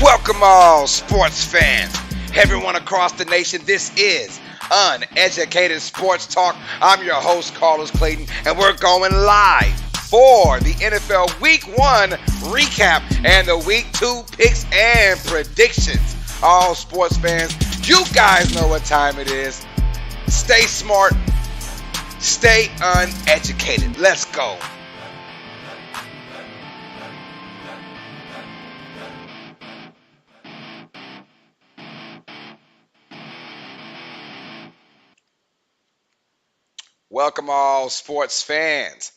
Welcome all sports fans, everyone across the nation. This is Uneducated Sports Talk. I'm your host, Carlos Clayton, and we're going live for the NFL Week 1 recap and the Week 2 picks and predictions. All sports fans, you guys know what time it is. Stay smart, stay uneducated. Let's go. Welcome all sports fans,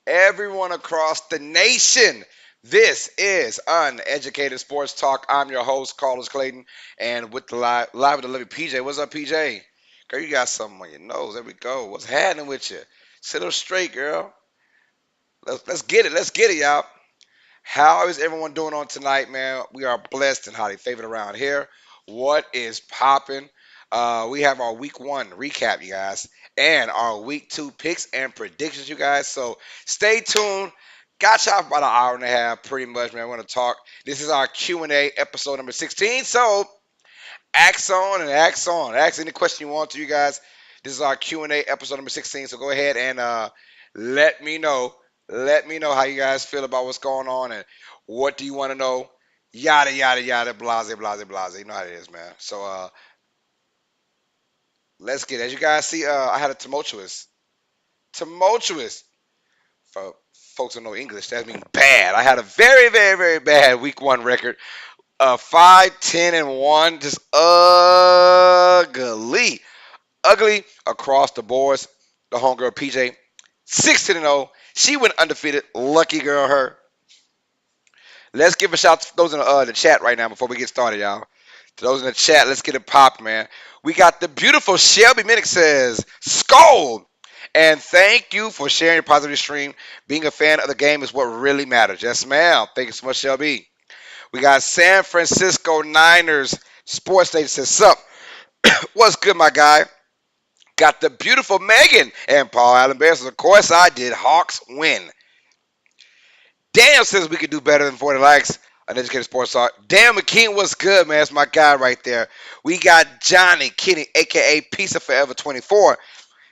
everyone across the nation. This is Uneducated Sports Talk. I'm your host, Carlos Clayton, and with the live with the living PJ. What's up, PJ? Girl, you got something on your nose. There we go. What's happening with you? Sit up straight, girl. Let's get it. Let's get it, y'all. How is everyone doing on tonight, man? We are blessed and highly favored around here. What is popping? We have our Week 1 recap, you guys, and our Week 2 picks and predictions, you guys. So stay tuned. Got y'all for about an hour and a half, pretty much, man. We're going to talk. This is our Q&A episode number 16. So ask on and ask on. Ask any question you want to, you guys. This is our Q&A episode number 16. So go ahead and let me know. Let me know how you guys feel about what's going on and what do you want to know. Yada, yada, yada, blase, blase, blase. You know how it is, man. So let's get it. As you guys see, I had a tumultuous. For folks who know English, that means bad. I had a very, very, very bad Week 1 record. 5-10-1, just ugly across the boards. The homegirl PJ, 16-0. She went undefeated. Lucky girl, her. Let's give a shout to those in the chat right now before we get started, y'all. To those in the chat, let's get it popped, man. We got the beautiful Shelby Minnick says, Skull! And thank you for sharing your positive stream. Being a fan of the game is what really matters. Yes, ma'am. Thank you so much, Shelby. We got San Francisco Niners Sports Station says, sup? What's good, my guy? Got the beautiful Megan and Paul Allen Bear says, of course I did. Hawks win. Daniel says we could do better than 40 likes. Uneducated Sports Talk. Dan McKean, what's good, man? That's my guy right there. We got Johnny Kinney, a.k.a. Pizza Forever 24.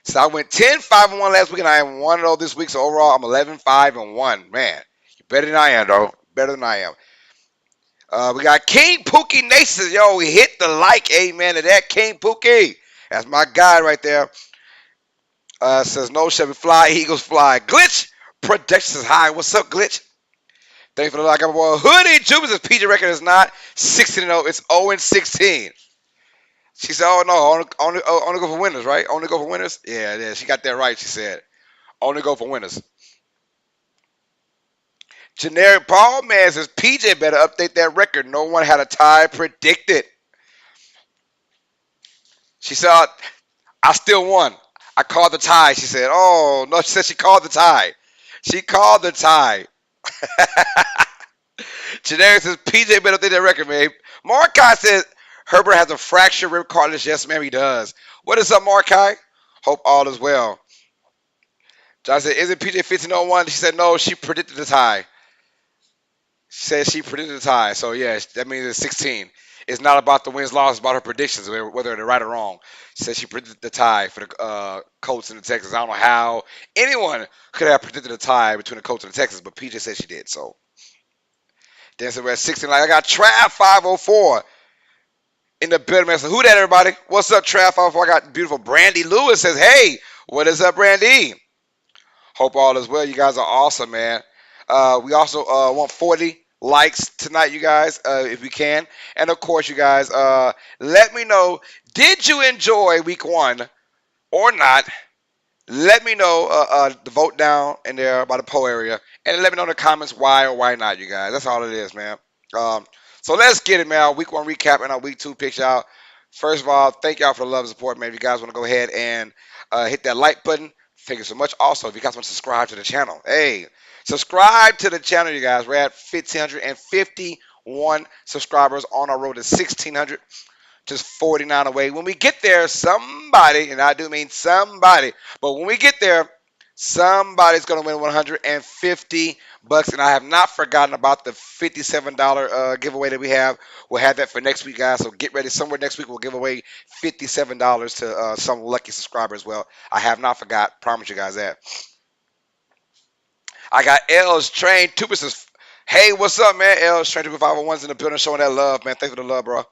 So I went 10-5-1 last week, and I am 1-0 this week. So overall, I'm 11-5-1. Man, you're better than I am, though. Better than I am. We got King Pookie Nation. Yo, we hit the like. Amen to that. King Pookie. That's my guy right there. Says, no Chevy fly, Eagles fly. Glitch Productions high. What's up, Glitch? Thank you for the like. I'm boy. Hoodie Jubas. His PG record is not 16-0. It's 0-16. She said, oh, no, only go for winners, right? Only go for winners? Yeah, she got that right, she said. Only go for winners. Generic Paul Man says, PJ better update that record. No one had a tie predicted. She said, I still won. I called the tie. She said, oh, no, she said she called the tie. She called the tie. Generic says, PJ better update that record, man. Markai says, Herbert has a fractured rib cartilage. Yes, ma'am, he does. What is up, Markai? Hope all is well. John said, is it PJ 1501? She said, no, she predicted the tie. She said she predicted the tie. So, yeah, that means it's 16. It's not about the wins, losses, it's about her predictions, whether they're right or wrong. She said she predicted the tie for the Colts and the Texans. I don't know how anyone could have predicted a tie between the Colts and the Texans, but PJ said she did. So, then said we're at 16. Like, I got Trav 504 in the building. Man. So, who that, everybody? What's up, Trav 504? I got beautiful Brandy Lewis says, hey, what is up, Brandy? Hope all is well. You guys are awesome, man. We also want 40 likes tonight, you guys, if we can. And, of course, you guys, let me know, did you enjoy week 1 or not? Let me know the vote down in there by the poll area. And let me know in the comments why or why not, you guys. That's all it is, man. So let's get it, man. Our week 1 recap and our week 2 picks out. First of all, thank y'all for the love and support, man. If you guys want to go ahead and hit that like button, thank you so much. Also, if you guys want to subscribe to the channel, hey, subscribe to the channel, you guys. We're at 1,551 subscribers on our road to 1,600. Just 49 away. When we get there, somebody, and I do mean somebody, but when we get there, somebody's going to win $150. And I have not forgotten about the $57 giveaway that we have. We'll have that for next week, guys. So get ready. Somewhere next week, we'll give away $57 to some lucky subscriber as well. I have not forgot. Promise you guys that. I got L's Train 2%. Hey, what's up, man? L's Train 501's in the building showing that love, man. Thanks for the love, bro.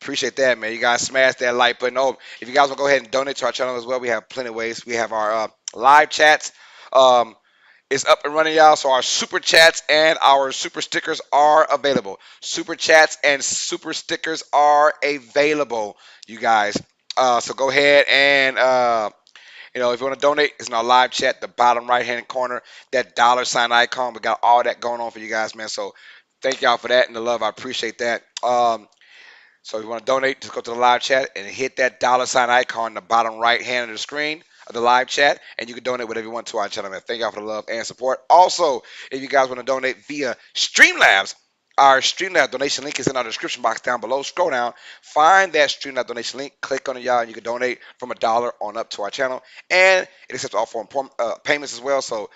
Appreciate that, man. You guys smash that like button. Oh, if you guys want to go ahead and donate to our channel as well, we have plenty of ways. We have our live chats. It's up and running, y'all. So our super chats and our super stickers are available. Super chats and super stickers are available, you guys. So go ahead and if you want to donate, it's in our live chat, the bottom right-hand corner, that $ icon. We got all that going on for you guys, man. So thank y'all for that and the love. I appreciate that. So if you want to donate, just go to the live chat and hit that $ icon in the bottom right hand of the screen of the live chat, and you can donate whatever you want to our channel, man. Thank y'all for the love and support. Also, if you guys want to donate via Streamlabs, our Streamlabs donation link is in our description box down below. Scroll down, find that Streamlabs donation link, click on it, y'all, and you can donate from $1 on up to our channel. And it accepts all form payments as well. So,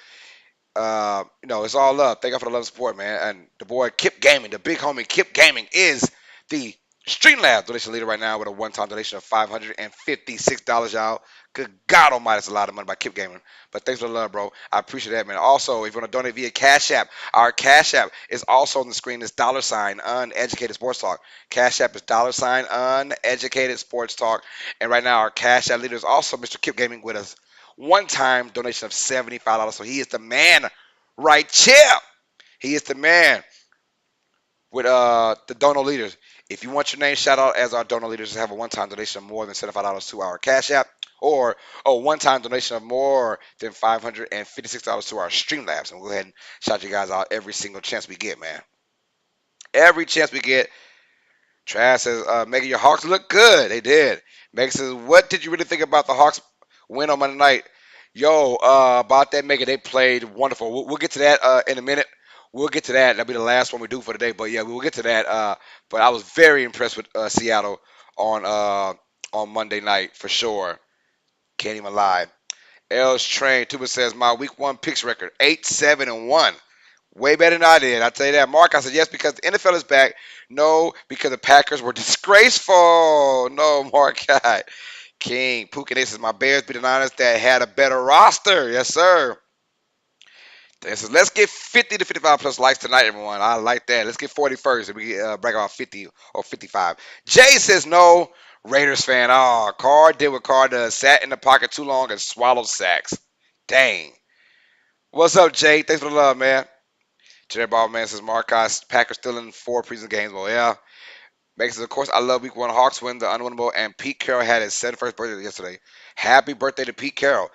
it's all love. Thank y'all for the love and support, man. And the boy Kip Gaming, the big homie Kip Gaming, is the Streamlabs donation leader right now with a one-time donation of $556, y'all. Good God Almighty, that's a lot of money by Kip Gaming. But thanks for the love, bro. I appreciate that, man. Also, if you want to donate via Cash App, our Cash App is also on the screen. It's $ Uneducated Sports Talk. Cash App is $ Uneducated Sports Talk. And right now, our Cash App leader is also Mr. Kip Gaming with a one-time donation of $75. So he is the man right here. He is the man with the donor leaders. If you want your name shout out as our donor leaders, just have a one-time donation of more than $75 to our Cash App, or a one-time donation of more than $556 to our Streamlabs. And we'll go ahead and shout you guys out every single chance we get, man. Every chance we get. Trash says, Megan, your Hawks look good. They did. Megan says, what did you really think about the Hawks win on Monday night? Yo, about that, Megan, they played wonderful. We'll get to that in a minute. we'll get to that. That'll be the last one we do for today. But yeah, we will get to that. But I was very impressed with Seattle on Monday night for sure. Can't even lie. L's Train Tuba says my week one picks record 8-7-1. Way better than I did. I tell you that. Mark, I said yes because the NFL is back. No, because the Packers were disgraceful. No, Mark. King. Pookie says my Bears beat the Niners that had a better roster. Yes, sir. It says, let's get 50 to 55 plus likes tonight, everyone. I like that. Let's get 40 first and we brag about 50 or 55. Jay says no. Raiders fan. Oh, Carr did what Carr does. Sat in the pocket too long and swallowed sacks. Dang. What's up, Jay? Thanks for the love, man. Jerry Ballman says Marcos Packers still in 4 preseason games. Well, yeah. Max says, of course, I love week one. Hawks win the unwinnable, and Pete Carroll had his 71st birthday yesterday. Happy birthday to Pete Carroll.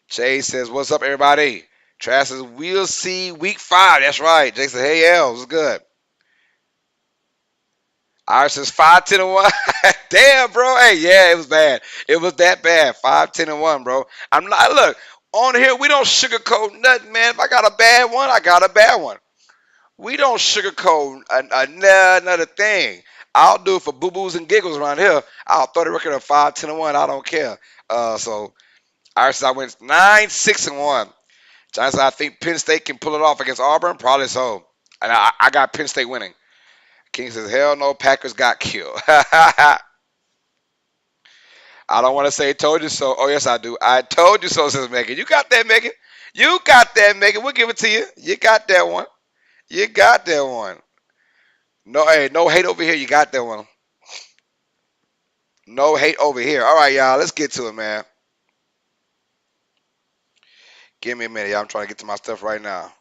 Jay says, what's up, everybody? Trash says, we'll see week 5. That's right. Jay says, hey, L, what's good? Irish says 5-10-1. Damn, bro. Hey, yeah, it was bad. It was that bad. 5-10-1, bro. I'm not, look, on here, we don't sugarcoat nothing, man. If I got a bad one, I got a bad one. We don't sugarcoat another thing. I'll do it for boo-boos and giggles around here. I'll throw the record of 5-10-1. I don't care. So Irish says I went 9-6-1. Johnson, I think Penn State can pull it off against Auburn. Probably so. And I got Penn State winning. King says, hell no, Packers got killed. I don't want to say told you so. Oh, yes, I do. I told you so, says Megan. You got that, Megan. You got that, Megan. We'll give it to you. You got that one. You got that one. No, hey, no hate over here. You got that one. No hate over here. All right, y'all. Let's get to it, man. Give me a minute, y'all. I'm trying to get to my stuff right now.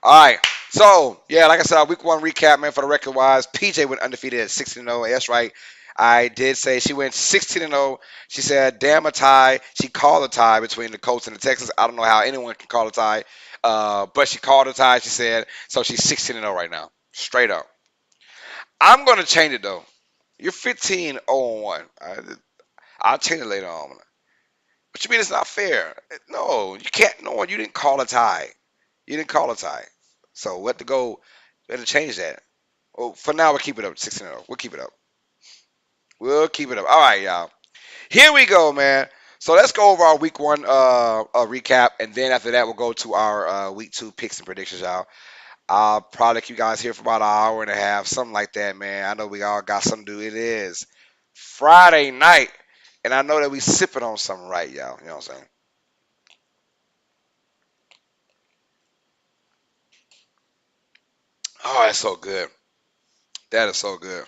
All right. So, yeah, like I said, our week one recap, man, for the record wise, PJ went undefeated at 16-0. That's right. I did say she went 16-0. She said, damn a tie. She called a tie between the Colts and the Texans. I don't know how anyone can call a tie. But she called a tie, she said. So she's 16-0 right now. Straight up. I'm going to change it, though. You're 15-0-1. I'll change it later on. What you mean it's not fair? No, you can't. No, you didn't call a tie. You didn't call a tie. So we have to go. We have to change that. Well, for now, we'll keep it up. 16-0. We'll keep it up. We'll keep it up. All right, y'all. Here we go, man. So let's go over our week one recap, and then after that, we'll go to our week two picks and predictions, y'all. I'll probably keep you guys here for about an hour and a half, something like that, man. I know we all got something to do. It is Friday night, and I know that we sipping on something right, y'all. You know what I'm saying? Oh, that's so good. That is so good.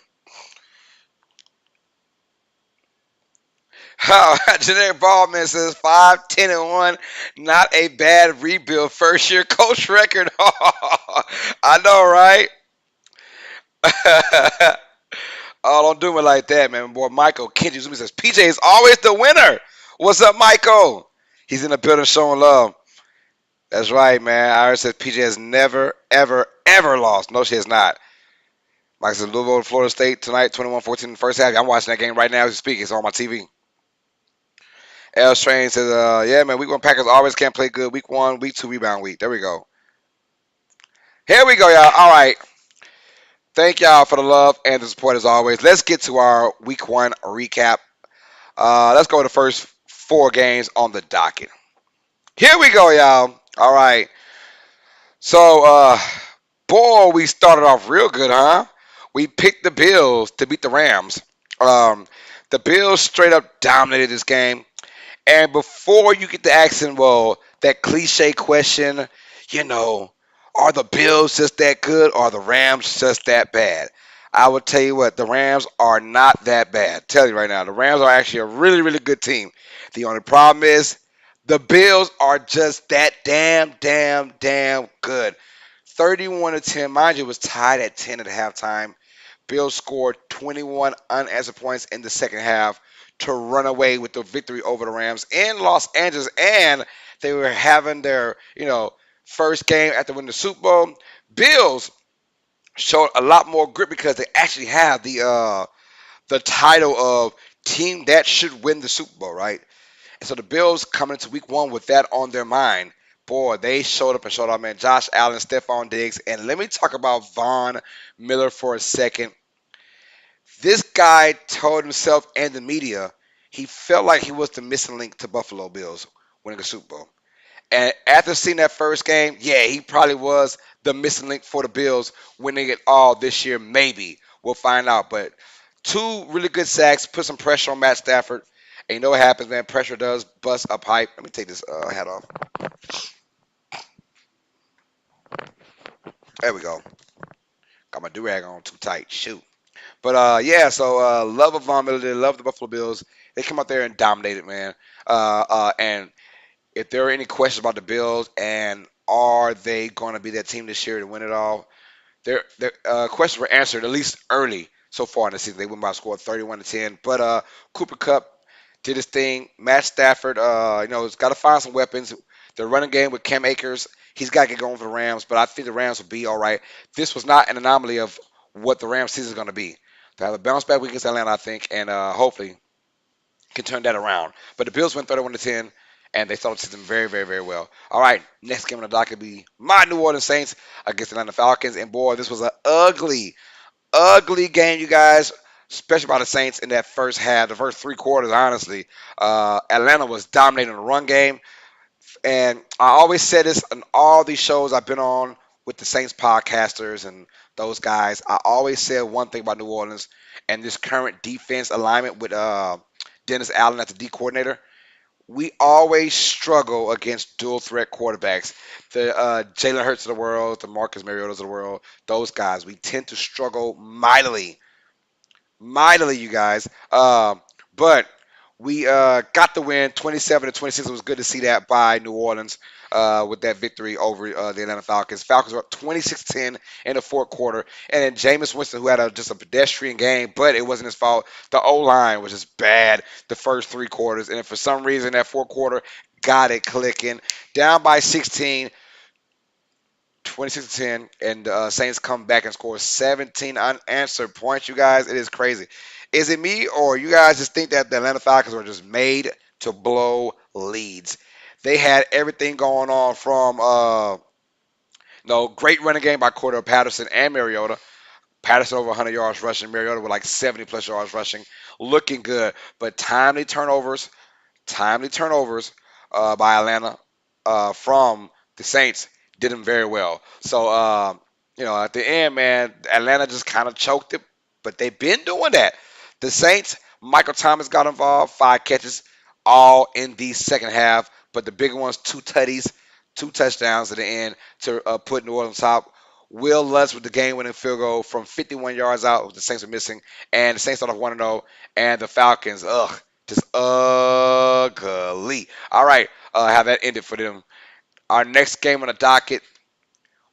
Generic Ballman says 5-10-1, not a bad rebuild. First year coach record. I know, right? Oh, don't do it like that, man. Boy, Michael Kenji Zumi says PJ is always the winner. What's up, Michael? He's in the building showing love. That's right, man. Iris says PJ has never, ever, ever lost. No, she has not. Mike says Louisville, Florida State tonight, 21-14 in the first half. I'm watching that game right now as we speak. It's on my TV. L Strain says, yeah, man, week one Packers always can't play good. Week one, week two, rebound week. There we go. Here we go, y'all. All right. Thank y'all for the love and the support as always. Let's get to our week one recap. Let's go to the first 4 games on the docket. Here we go, y'all. All right. So, boy, we started off real good, huh? We picked the Bills to beat the Rams. The Bills straight up dominated this game. And before you get to asking, well, that cliche question, you know, are the Bills just that good or are the Rams just that bad? I will tell you what, the Rams are not that bad. Tell you right now, the Rams are actually a really, really good team. The only problem is the Bills are just that damn good. 31-10, mind you, it was tied at 10 at halftime. Bills scored 21 unanswered points in the second half to run away with the victory over the Rams in Los Angeles, and they were having their, first game after winning the Super Bowl. Bills showed a lot more grit because they actually have the title of team that should win the Super Bowl, right? And so the Bills coming into week one with that on their mind boy, they showed up and showed out, man. Josh Allen, Stephon Diggs, and let me talk about Von Miller for a second. This guy told himself and the media he felt like he was the missing link to Buffalo Bills winning a Super Bowl. And after seeing that first game, yeah, he probably was the missing link for the Bills winning it all this year. Maybe we'll find out. But two really good sacks, put some pressure on Matt Stafford. And you know what happens, man? Pressure does bust a pipe. Let me take this hat off. There we go. Got my do-rag on too tight. Shoot. But yeah, so love of Von Miller, love the Buffalo Bills. They come out there and dominated, man. And if there are any questions about the Bills and are they going to be that team this year to win it all, their questions were answered at least early so far in the season. They went by a score of 31-10. But Cooper Cup did his thing. Matt Stafford, has got to find some weapons. The running game with Cam Akers, he's got to get going for the Rams. But I think the Rams will be all right. This was not an anomaly of what the Rams season is going to be. They have a bounce back week against Atlanta, I think, and hopefully can turn that around. But the Bills went 31-10, and they started the season very, very, very well. All right, next game on the docket will be my New Orleans Saints against the Atlanta Falcons. And boy, this was an ugly, ugly game, you guys, especially by the Saints in that first half, the first three quarters, honestly. Atlanta was dominating the run game. And I always said this on all these shows I've been on with the Saints podcasters and those guys. I always said one thing about New Orleans and this current defense alignment with Dennis Allen as the D coordinator. We always struggle against dual threat quarterbacks. The Jalen Hurts of the world, the Marcus Mariotas of the world, those guys. We tend to struggle mightily, you guys. But we got the win, 27-26. It was good to see that by New Orleans with that victory over the Atlanta Falcons. Falcons were up 26-10 in the fourth quarter, and then Jameis Winston, who had just a pedestrian game, but it wasn't his fault. The O line was just bad the first three quarters, and for some reason that fourth quarter got it clicking. Down by 16, 26-10, and Saints come back and score 17 unanswered points. You guys, it is crazy. Is it me or you guys just think that the Atlanta Falcons were just made to blow leads? They had everything going on from great running game by Cordell Patterson and Mariota. Patterson over 100 yards rushing, Mariota with like 70 plus yards rushing, looking good. But timely turnovers by Atlanta from the Saints did them very well. So, at the end, man, Atlanta just kind of choked it, but they've been doing that. The Saints, Michael Thomas got involved, 5 catches, all in the second half, but the bigger ones, 2 tutties, 2 touchdowns at the end to put New Orleans top. Will Lutz with the game-winning field goal from 51 yards out. The Saints are missing, and the Saints start off 1-0, and the Falcons, just ugly. All right, how that ended for them. Our next game on the docket,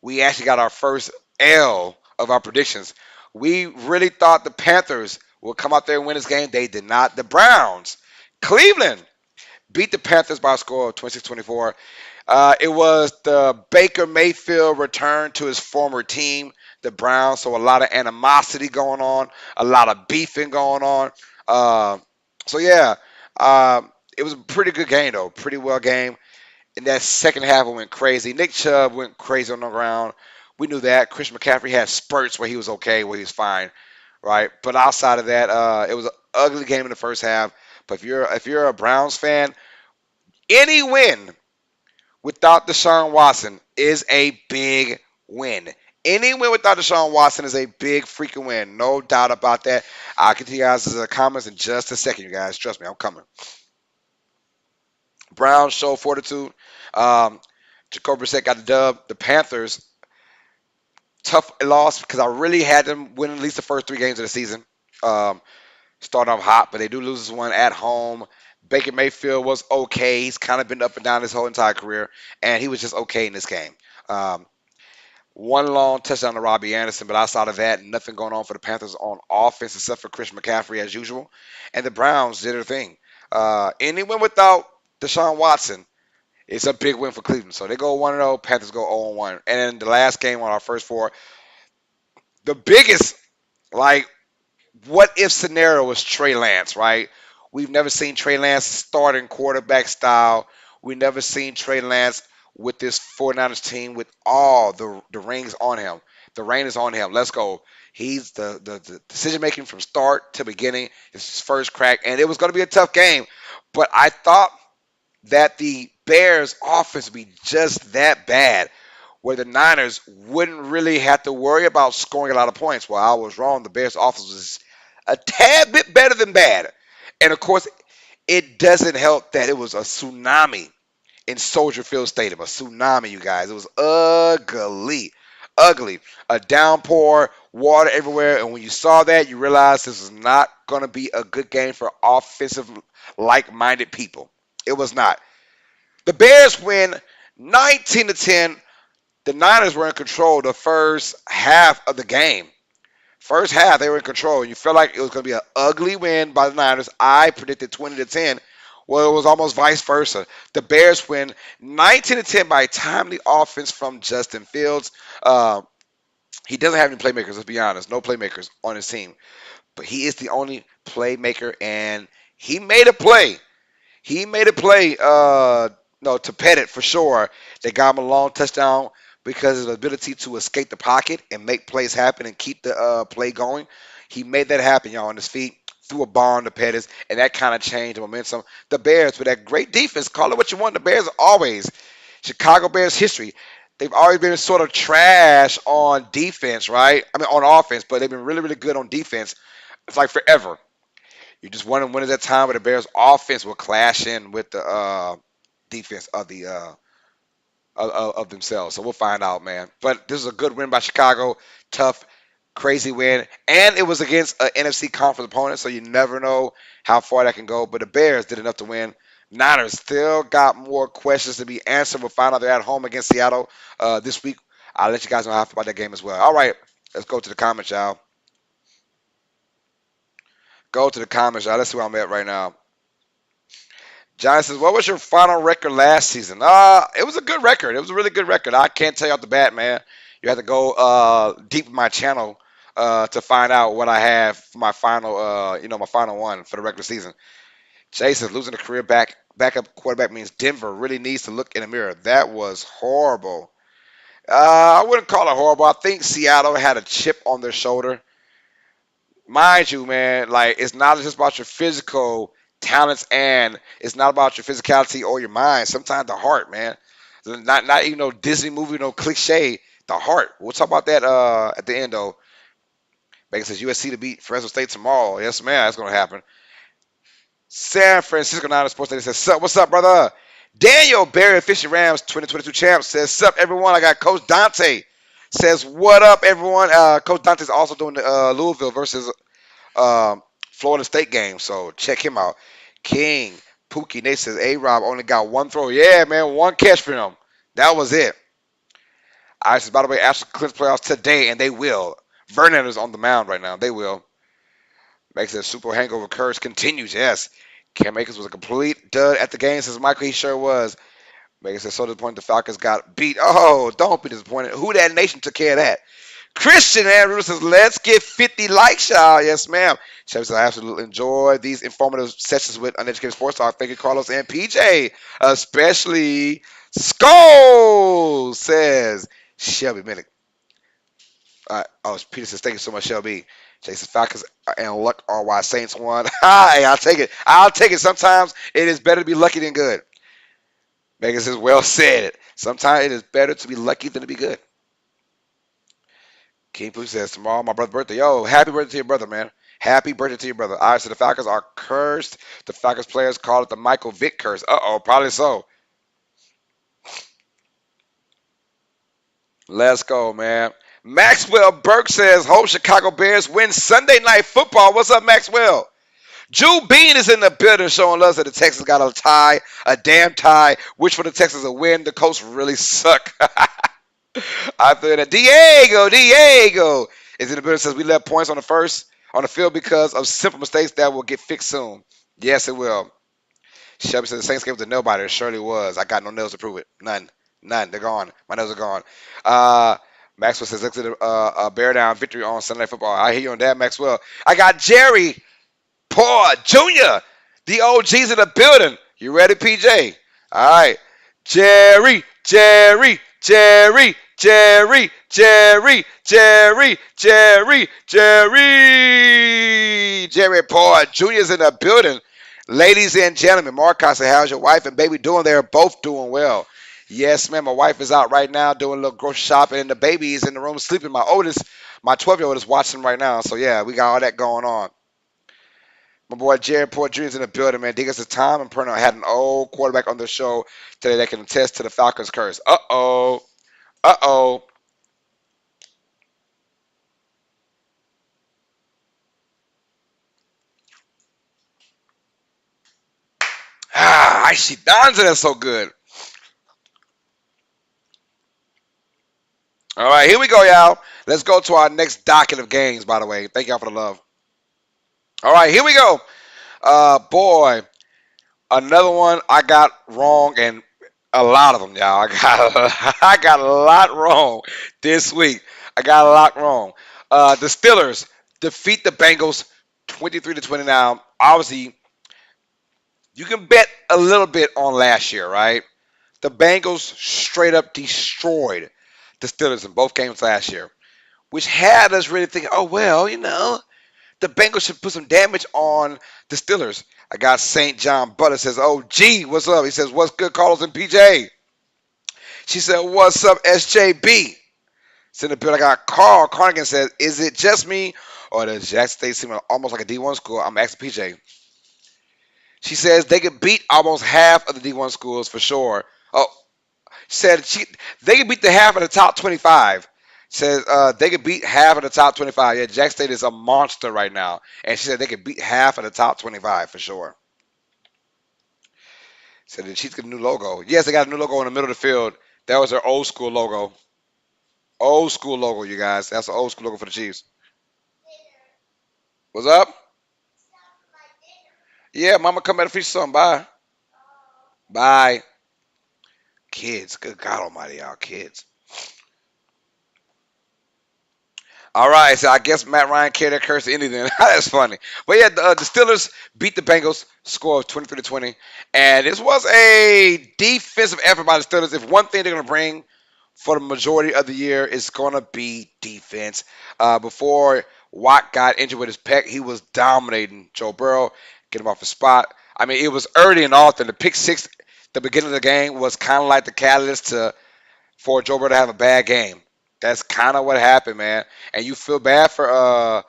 we actually got our first L of our predictions. We really thought the Panthers would come out there and win this game. They did not. The Browns, Cleveland, beat the Panthers by a score of 26-24. It was the Baker Mayfield return to his former team, the Browns. So a lot of animosity going on, a lot of beefing going on. So yeah, it was a pretty good game though, pretty well game. In that second half, it went crazy. Nick Chubb went crazy on the ground. We knew that. Christian McCaffrey had spurts where he was okay, where he was fine, right? But outside of that, it was an ugly game in the first half. But if you're a Browns fan, any win without Deshaun Watson is a big win. Any win without Deshaun Watson is a big freaking win. No doubt about that. I'll get to you guys' comments in just a second, you guys. Trust me, I'm coming. Browns show fortitude. Jacoby Brissett got the dub. The Panthers, tough loss because I really had them win at least the first 3 games of the season. Starting off hot, but they do lose this one at home. Baker Mayfield was okay. He's kind of been up and down his whole entire career, and he was just okay in this game. One long touchdown to Robbie Anderson, but outside of that, nothing going on for the Panthers on offense except for Christian McCaffrey as usual. And the Browns did their thing. Any win without Deshaun Watson, it's a big win for Cleveland. So they go 1-0, Panthers go 0-1. And then the last game on our first 4, the biggest, what if scenario was Trey Lance, right? We've never seen Trey Lance starting quarterback style. We've never seen Trey Lance with this 49ers team with all the rings on him. The rain is on him. Let's go. He's the decision making from start to beginning. It's his first crack, and it was going to be a tough game. But I thought that the Bears' offense would be just that bad, where the Niners wouldn't really have to worry about scoring a lot of points. Well, I was wrong. The Bears' offense was a tad bit better than bad. And of course, it doesn't help that it was a tsunami in Soldier Field Stadium. A tsunami, you guys. It was ugly. Ugly. A downpour, water everywhere. And when you saw that, you realized this was not going to be a good game for offensive like minded people. It was not. The Bears win 19 to 10. The Niners were in control the first half of the game. First half, they were in control. You felt like it was going to be an ugly win by the Niners. I predicted 20 to 10. Well, it was almost vice versa. The Bears win 19 to 10 by timely offense from Justin Fields. He doesn't have any playmakers, let's be honest. No playmakers on his team. But he is the only playmaker, and he made a play. He made a play, no, to Pettit for sure. They got him a long touchdown because of his ability to escape the pocket and make plays happen and keep the play going. He made that happen, y'all, on his feet, threw a bomb to Pettis, and that kind of changed the momentum. The Bears, with that great defense, call it what you want, the Bears are always, Chicago Bears history, they've always been sort of trash on defense, right? I mean, on offense, but they've been really, really good on defense. It's like forever. You just wonder when is that time where the Bears offense will clash in with the defense of the of themselves. So we'll find out, man. But this is a good win by Chicago. Tough, crazy win, and it was against an NFC conference opponent, so you never know how far that can go. But the Bears did enough to win. Niners still got more questions to be answered. We'll find out they're at home against Seattle this week. I'll let you guys know how I feel about that game as well. All right, let's go to the comments, y'all. Go to the comments, y'all. Let's see where I'm at right now. John says, "What was your final record last season?" It was a good record. It was a really good record. I can't tell you off the bat, man. You have to go deep in my channel to find out what I have for my final, my final one for the regular season. Jay says, "Losing a career backup quarterback means Denver really needs to look in the mirror." That was horrible. I wouldn't call it horrible. I think Seattle had a chip on their shoulder. Mind you, man, like it's not just about your physical talents, and it's not about your physicality or your mind. Sometimes the heart, man. Not Disney movie, no cliche. The heart. We'll talk about that at the end though. Megan says USC to beat Fresno State tomorrow. Yes, man, that's gonna happen. San Francisco Niners Sports Lady says, "Sup, what's up, brother?" Daniel Barry Fishing Rams 2022 champs says, "Sup, everyone." I got Coach Dante says, "What up, everyone?" Coach Dante's also doing the Louisville versus Florida State game, so check him out. King Pookie Nate says, "A-Rob only got one throw." Yeah, man, one catch for him. That was it. I said, by the way, Astros clinch playoffs today, and they will. Vernon is on the mound right now. They will. Makes it Super Hangover curse continues. Yes. Cam Akers was a complete dud at the game, says Michael. He sure was. Megan says, "So disappointed the Falcons got beat." Oh, don't be disappointed. Who that nation took care of that? Christian Andrews says, "Let's get 50 likes, y'all." Yes, ma'am. Chevy says, "I absolutely enjoy these informative sessions with Uneducated Sports Talk." Thank you, Carlos and PJ. Especially Skull, says Shelby Minnick. Peter says, "Thank you so much, Shelby." Jason Falcons and luck are why Saints won. Hi, I'll take it. I'll take it. Sometimes it is better to be lucky than good. Megan says, "Well said. Sometimes it is better to be lucky than to be good." King Pooh says, "Tomorrow, my brother's birthday." Yo, happy birthday to your brother, man. Happy birthday to your brother. All right, so the Falcons are cursed. The Falcons players call it the Michael Vick curse. Uh-oh, probably so. Let's go, man. Maxwell Burke says, "Hope Chicago Bears win Sunday Night Football." What's up, Maxwell? Drew Bean is in the building showing us that the Texans got a tie, a damn tie, which for the Texans a win. The Colts really suck. I feel that. Diego is in the building. Says we left points on the field because of simple mistakes that will get fixed soon. Yes, it will. Shelby said the Saints gave it to nobody. It surely was. I got no nails to prove it. None. They're gone. My nails are gone. Maxwell says look at a bear down victory on Sunday Night Football. I hear you on that, Maxwell. I got Jerry Poor Jr. The OG's in the building. You ready, PJ? All right. Jerry Jerry, Jerry, Jerry, Jerry, Jerry, Jerry, Jerry. Jerry Port Jr.'s in the building. Ladies and gentlemen, Marcos, how's your wife and baby doing? They're both doing well. Yes, man, my wife is out right now doing a little grocery shopping, and the baby is in the room sleeping. My 12-year-old is watching right now. So, yeah, we got all that going on. My boy Jared Port Jr. is in the building, man. Dig us a time and Perno had an old quarterback on the show today that can attest to the Falcons curse. Uh-oh. Uh-oh. I see Donza, that's so good. All right, here we go, y'all. Let's go to our next docket of games, by the way. Thank y'all for the love. All right, here we go. Boy, another one I got wrong, and a lot of them, y'all. I got a lot wrong this week. I got a lot wrong. The Steelers defeat the Bengals 23-20 now. Obviously, you can bet a little bit on last year, right? The Bengals straight up destroyed the Steelers in both games last year, which had us really thinking, oh, well, the Bengals should put some damage on the Steelers. I got St. John Butler says, oh, gee, what's up? He says, what's good, Carlos and PJ? She said, what's up, SJB? It's in the building. I got Carl Carnegie says, is it just me or does Jackson State seem almost like a D1 school? I'm asking PJ. She says they could beat almost half of the D1 schools for sure. Oh, they could beat the half of the top 25. Says they could beat half of the top 25. Yeah, Jack State is a monster right now. And she said they could beat half of the top 25 for sure. Said the Chiefs get a new logo. Yes, they got a new logo in the middle of the field. That was their old school logo. Old school logo, you guys. That's the old school logo for the Chiefs. What's up? Yeah, mama come back to feature something. Bye. Bye. Kids. Good God almighty, y'all. Kids. All right, so I guess Matt Ryan carried that curse to anything. That's funny. But yeah, the Steelers beat the Bengals, score of 23-20. And this was a defensive effort by the Steelers. If one thing they're going to bring for the majority of the year is going to be defense. Before Watt got injured with his pec, he was dominating Joe Burrow, get him off his spot. I mean, it was early and often. The pick six, the beginning of the game, was kind of like the catalyst for Joe Burrow to have a bad game. That's kind of what happened, man. And you feel bad for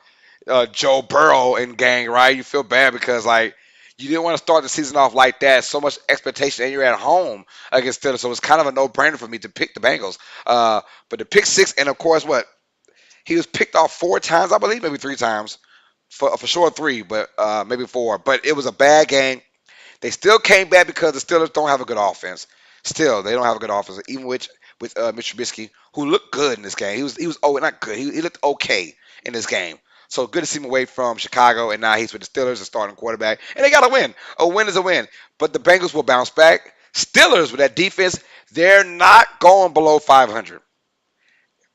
Joe Burrow and gang, right? You feel bad because like you didn't want to start the season off like that. So much expectation, and you're at home against Steelers, so it's kind of a no-brainer for me to pick the Bengals. But the pick six, and of course, what he was picked off 4 times, I believe, maybe 3 times, for sure 3, but maybe 4. But it was a bad game. They still came back because the Steelers don't have a good offense. Still, they don't have a good offense, even with Mitch Trubisky, who looked good in this game. He was not good. He looked okay in this game. So good to see him away from Chicago, and now he's with the Steelers, a starting quarterback, and they got to win. A win is a win. But the Bengals will bounce back. Steelers with that defense, they're not going below 500.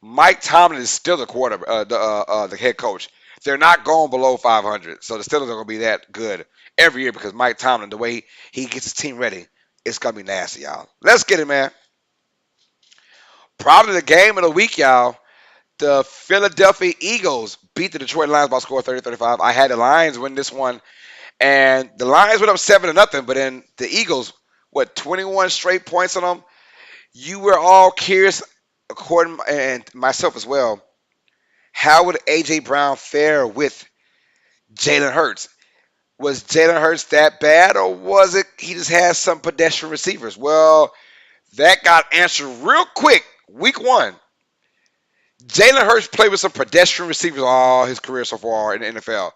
Mike Tomlin is still the head coach. They're not going below 500. So the Steelers are going to be that good every year because Mike Tomlin, the way he gets his team ready, it's going to be nasty, y'all. Let's get it, man. Probably the game of the week, y'all. The Philadelphia Eagles beat the Detroit Lions by a score of 30-35. I had the Lions win this one, and the Lions went up 7-0, but then the Eagles, 21 straight points on them? You were all curious, according and myself as well, how would A.J. Brown fare with Jalen Hurts? Was Jalen Hurts that bad, or was it he just had some pedestrian receivers? Well, that got answered real quick. Week 1. Jalen Hurts played with some pedestrian receivers all his career so far in the NFL.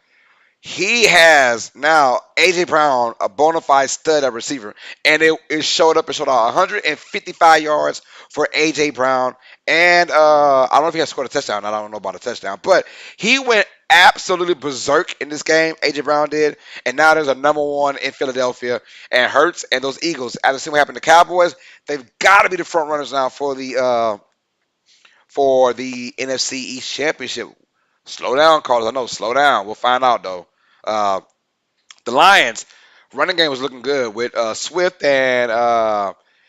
He has now A.J. Brown, a bona fide stud at receiver, and it showed up. It showed out 155 yards for A.J. Brown, and I don't know if he has scored a touchdown. I don't know about a touchdown, but he went absolutely berserk in this game. A.J. Brown did, and now there's a number 1 in Philadelphia, and Hurts and those Eagles. After seeing what happened to the Cowboys, they've got to be the front runners now for the NFC East Championship. Slow down, Carlos. I know, slow down. We'll find out, though. The Lions running game was looking good with Swift and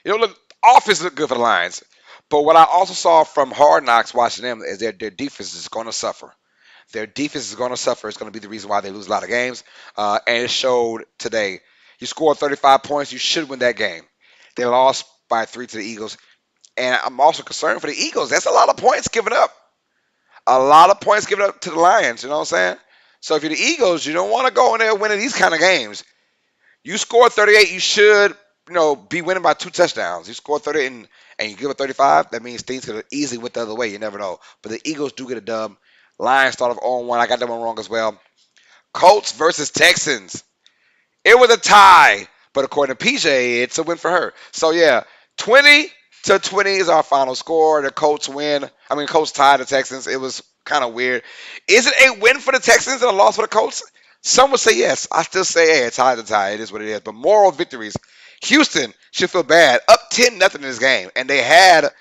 look, Offense looked good for the Lions. But what I also saw from Hard Knocks watching them is their defense is going to suffer. Their defense is going to suffer. It's going to be the reason why they lose a lot of games. And it showed today. You scored 35 points. You should win that game. They lost by 3 to the Eagles. And I'm also concerned for the Eagles. That's a lot of points given up. A lot of points given up to the Lions. You know what I'm saying? So if you're the Eagles, you don't want to go in there winning these kind of games. You score 38, you should, be winning by 2 touchdowns. You score 30 and you give it 35, that means things could easily went the other way. You never know. But the Eagles do get a dub. Lions start off 0-1. I got that one wrong as well. Colts versus Texans. It was a tie, but according to PJ, it's a win for her. So yeah, 20-20 is our final score. The Colts win. Colts tied the Texans. It was kind of weird. Is it a win for the Texans and a loss for the Colts? Some would say yes. I still say, hey, it's tie to tie. It is what it is. But moral victories. Houston should feel bad. Up 10-0 in this game, and they had,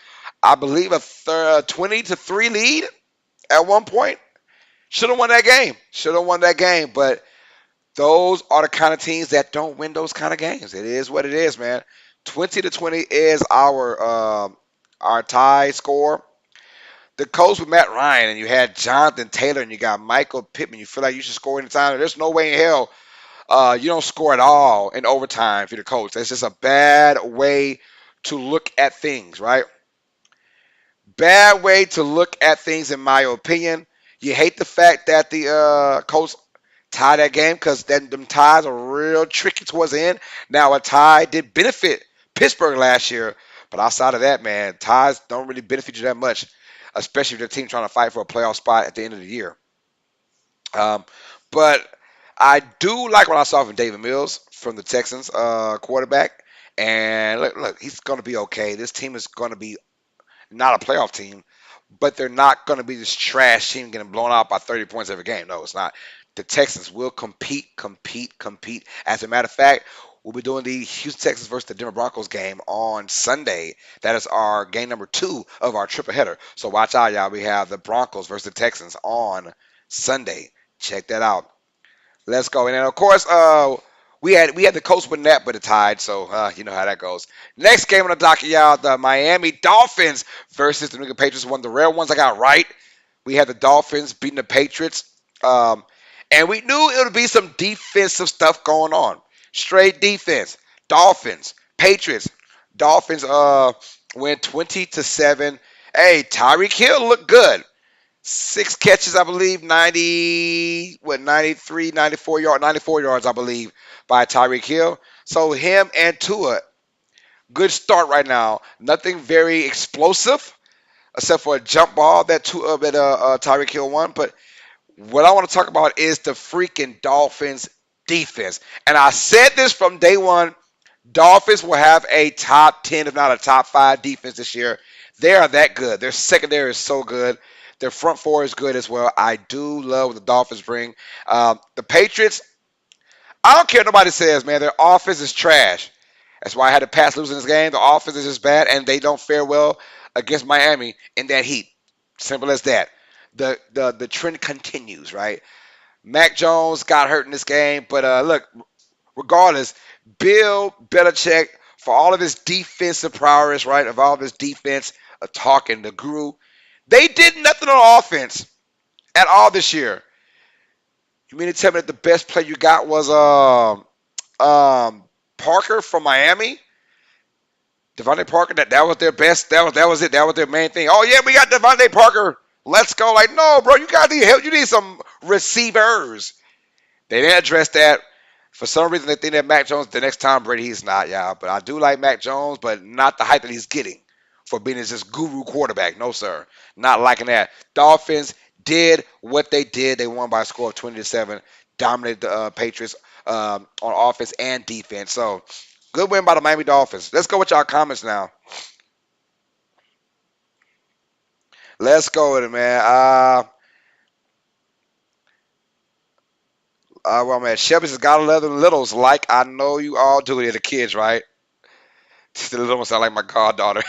I believe, a 20-3 lead at one point. Should have won that game. Should have won that game, but those are the kind of teams that don't win those kind of games. It is what it is, man. 20-20 is our tie score. The Colts with Matt Ryan, and you had Jonathan Taylor, and you got Michael Pittman. You feel like you should score anytime. There's no way in hell you don't score at all in overtime if you're the Colts. That's just a bad way to look at things, right? Bad way to look at things, in my opinion. You hate the fact that the Colts tie that game because them ties are real tricky towards the end. Now, a tie did benefit Pittsburgh last year, but outside of that, man, ties don't really benefit you that much, especially if your team trying to fight for a playoff spot at the end of the year. But I do like what I saw from David Mills from the Texans quarterback. And look, he's going to be okay. This team is going to be not a playoff team, but they're not going to be this trash team getting blown out by 30 points every game. No, it's not. The Texans will compete. As a matter of fact, we'll be doing the Houston Texans versus the Denver Broncos game on Sunday. That is our game number 2 of our triple header. So watch out, y'all. We have the Broncos versus the Texans on Sunday. Check that out. Let's go. And then, of course, we had the Colts winning that, but it tied. So you know how that goes. Next game on the docket, y'all, the Miami Dolphins versus the New England Patriots. One of the rare ones I got right. We had the Dolphins beating the Patriots. And we knew it would be some defensive stuff going on. Straight defense. Dolphins. Patriots. Dolphins win 20-7. Hey, Tyreek Hill looked good. 6 catches, I believe, 93, 94 yards, I believe, by Tyreek Hill. So him and Tua, good start right now. Nothing very explosive, except for a jump ball that Tyreek Hill won. But what I want to talk about is the freaking Dolphins defense. And I said this from day one. Dolphins will have a top 10, if not a top 5 defense this year. They are that good. Their secondary is so good. Their front 4 is good as well. I do love what the Dolphins bring. The Patriots, I don't care what nobody says, man. Their offense is trash. That's why I had to pass losing this game. The offense is just bad, and they don't fare well against Miami in that heat. Simple as that. The trend continues, right? Mac Jones got hurt in this game, but look, regardless, Bill Belichick, for all of his defensive prowess, right, of all of his defense, talking the guru, they did nothing on offense at all this year. You mean to tell me that the best player you got was Parker from Miami? Devontae Parker, that was their best. That was it. That was their main thing. Oh yeah, we got Devontae Parker. Let's go. Like, no, bro, you got to help. You need some receivers. They didn't address that. For some reason, they think that Mac Jones the next Tom Brady. He's not, y'all. But I do like Mac Jones, but not the hype that he's getting for being this guru quarterback. No, sir. Not liking that. Dolphins did what they did. They won by a score of 20-7. Dominated the Patriots on offense and defense. So, good win by the Miami Dolphins. Let's go with y'all comments now. Let's go with it, man. Well, man, Shelby says, gotta love them littles like I know you all do. They're the kids, right? The little one sound like my goddaughter.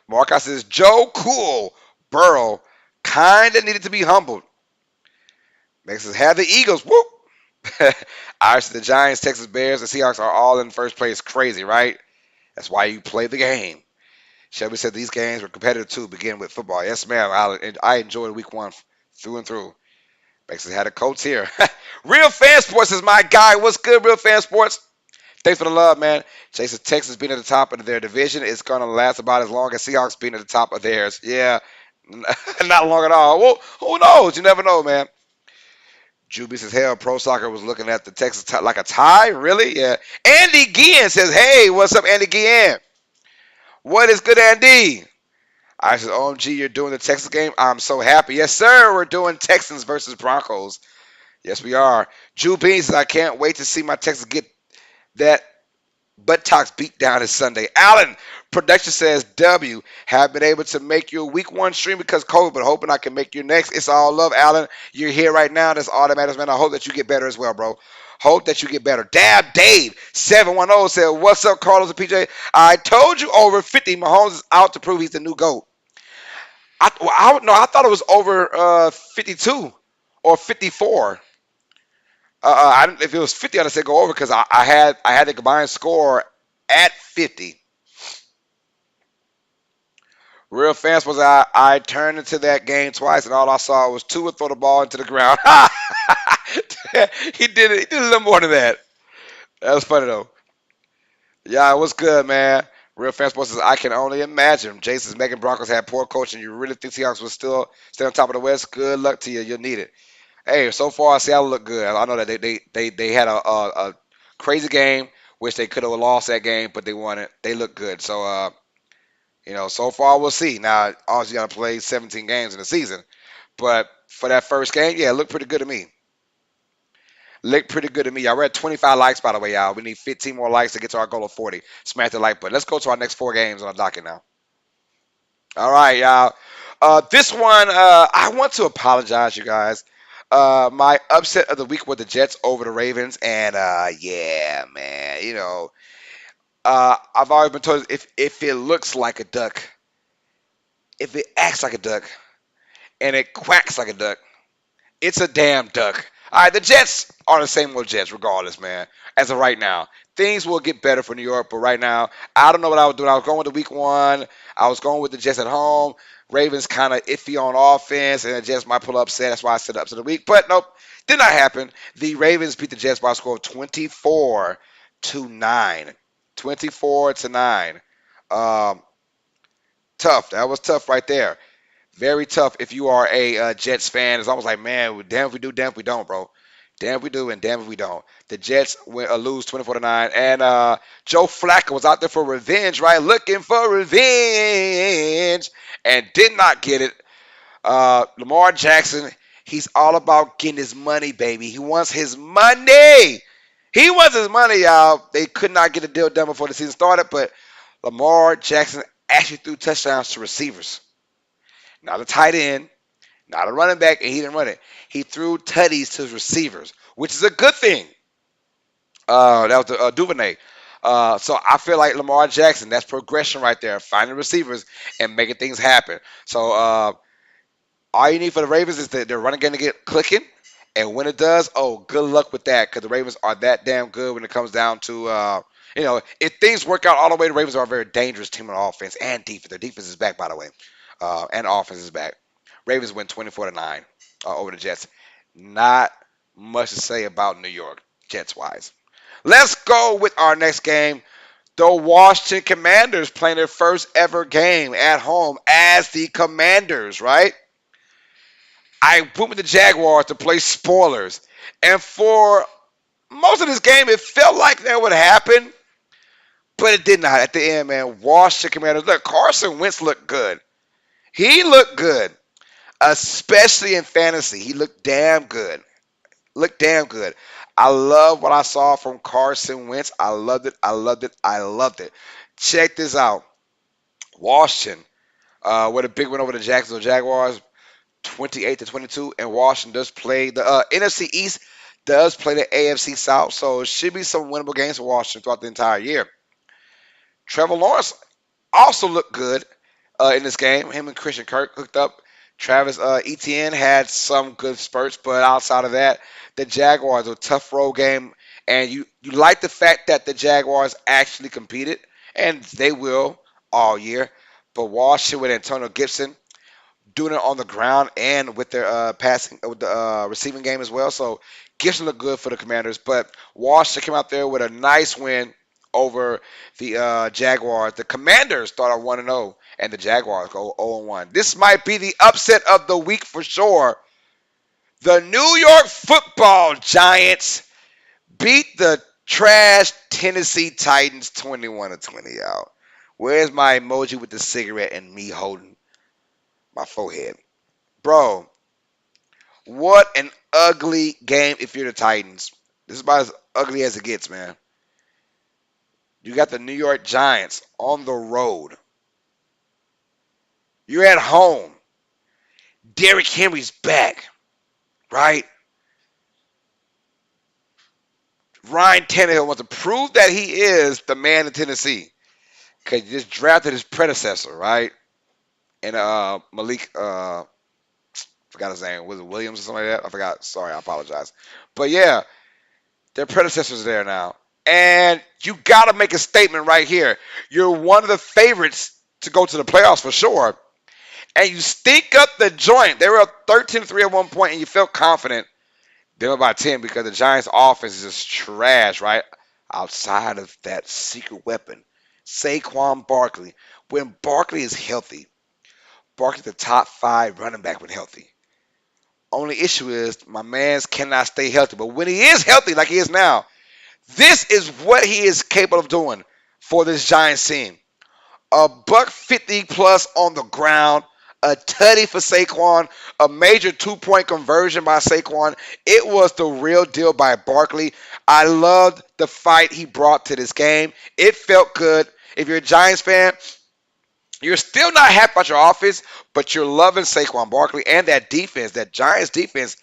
Marcus says, Joe Cool, Burrow, kinda needed to be humbled. Max says, have the Eagles, whoop. Irish says, the Giants, Texas Bears, and Seahawks are all in first place. Crazy, right? That's why you play the game. Shelby said these games were competitive too, begin with football. Yes, ma'am. I enjoyed week one through and through. Maxon had a Colts here. Real Fan Sports is my guy. What's good, Real Fan Sports? Thanks for the love, man. Jason, Texas being at the top of their division is going to last about as long as Seahawks being at the top of theirs. Yeah, not long at all. Well, who knows? You never know, man. Juby says, hell, Pro Soccer was looking at the Texas like a tie? Really? Yeah. Andy Guillen says, hey, what's up, Andy Guillen? What is good, Andy? I said, OMG, you're doing the Texas game? I'm so happy. Yes, sir. We're doing Texans versus Broncos. Yes, we are. Drew Bean says, I can't wait to see my Texans get that buttocks beat down this Sunday. Allen Production says, W, have been able to make your week one stream because COVID, but hoping I can make your next. It's all love, Allen. You're here right now. That's all that matters, man. I hope that you get better as well, bro. Hope that you get better. Dab Dave 710 said, what's up, Carlos and PJ? I told you over 50. Mahomes is out to prove he's the new GOAT. I thought it was over 52 or 54. If it was 50, I'd have said go over because I had the combined score at 50. Real fans was I turned into that game twice and all I saw was Tua throw the ball into the ground. He did it. He did a little more than that. That was funny though. Yeah, it was good, man. Real fan sports says I can only imagine. Jason's Megan Broncos had poor coaching. You really think Seahawks will still stay on top of the West? Good luck to you. You'll need it. Hey, so far Seattle look good. I know that they had a crazy game, which they could have lost that game, but they won it. They look good. So so far we'll see. Now, obviously you got to play 17 games in the season, but for that first game, yeah, it looked pretty good to me. Looked pretty good to me. Y'all, we're at 25 likes, by the way, y'all. We need 15 more likes to get to our goal of 40. Smash the like button. Let's go to our next 4 games on the docket now. All right, y'all. This one, I want to apologize, you guys. My upset of the week were the Jets over the Ravens, and yeah, man, I've always been told if it looks like a duck, if it acts like a duck, and it quacks like a duck, it's a damn duck. All right, the Jets are the same old Jets, regardless, man. As of right now, things will get better for New York, but right now, I don't know what I was doing. I was going with the week one. I was going with the Jets at home. Ravens kind of iffy on offense, and the Jets might pull upset. That's why I set up to the week. But nope, did not happen. The Ravens beat the Jets by a score of 24-9. 24-9. Tough. That was tough right there. Very tough if you are a Jets fan. It's almost like, man, damn if we do, damn if we don't, bro. Damn if we do and damn if we don't. The Jets lose 24-9. And Joe Flacco was out there for revenge, right? Looking for revenge. And did not get it. Lamar Jackson, he's all about getting his money, baby. He wants his money. He wants his money, y'all. They could not get a deal done before the season started, but Lamar Jackson actually threw touchdowns to receivers. Not a tight end, not a running back, and he didn't run it. He threw tutties to his receivers, which is a good thing. That was the Duvernay. So I feel like Lamar Jackson, that's progression right there, finding receivers and making things happen. So all you need for the Ravens is that their running game to get clicking. And when it does, good luck with that because the Ravens are that damn good when it comes down to, if things work out all the way, the Ravens are a very dangerous team on offense and defense. Their defense is back, by the way. And offense is back. Ravens win 24-9 over the Jets. Not much to say about New York, Jets-wise. Let's go with our next game. The Washington Commanders playing their first ever game at home as the Commanders, right? I went with the Jaguars to play spoilers. And for most of this game, it felt like that would happen. But it did not. At the end, man, Washington Commanders. Look, Carson Wentz looked good. He looked good, especially in fantasy. He looked damn good. Looked damn good. I love what I saw from Carson Wentz. I loved it. I loved it. I loved it. Check this out. Washington with a big win over the Jacksonville Jaguars, 28-22. And Washington does play the NFC East, does play the AFC South. So it should be some winnable games for Washington throughout the entire year. Trevor Lawrence also looked good in this game. Him and Christian Kirk hooked up. Travis Etienne had some good spurts, but outside of that, the Jaguars, a tough road game. And you like the fact that the Jaguars actually competed and they will all year. But Washington with Antonio Gibson doing it on the ground and with their passing, with the receiving game as well. So Gibson looked good for the Commanders, but Washington came out there with a nice win over the Jaguars. The Commanders start 1-0, and the Jaguars go 0-1. This might be the upset of the week for sure. The New York Football Giants beat the trash Tennessee Titans 21-20 out. Where's my emoji with the cigarette and me holding my forehead? Bro, what an ugly game if you're the Titans. This is about as ugly as it gets, man. You got the New York Giants on the road. You're at home. Derrick Henry's back, right? Ryan Tannehill wants to prove that he is the man in Tennessee because he just drafted his predecessor, right? And Malik, forgot his name. Was it Williams or something like that? I forgot. Sorry, I apologize. But yeah, their predecessor's there now. And you got to make a statement right here. You're one of the favorites to go to the playoffs for sure. And you stink up the joint. They were up 13-3 at one point, and you felt confident. They were by 10 because the Giants' offense is just trash, right? Outside of that secret weapon, Saquon Barkley. When Barkley is healthy, Barkley's the top 5 running back when healthy. Only issue is my man's cannot stay healthy. But when he is healthy, like he is now, this is what he is capable of doing for this Giants team. A $150 plus on the ground, a tutty for Saquon, a major 2-point conversion by Saquon. It was the real deal by Barkley. I loved the fight he brought to this game. It felt good. If you're a Giants fan, you're still not happy about your offense, but you're loving Saquon Barkley and that defense, that Giants defense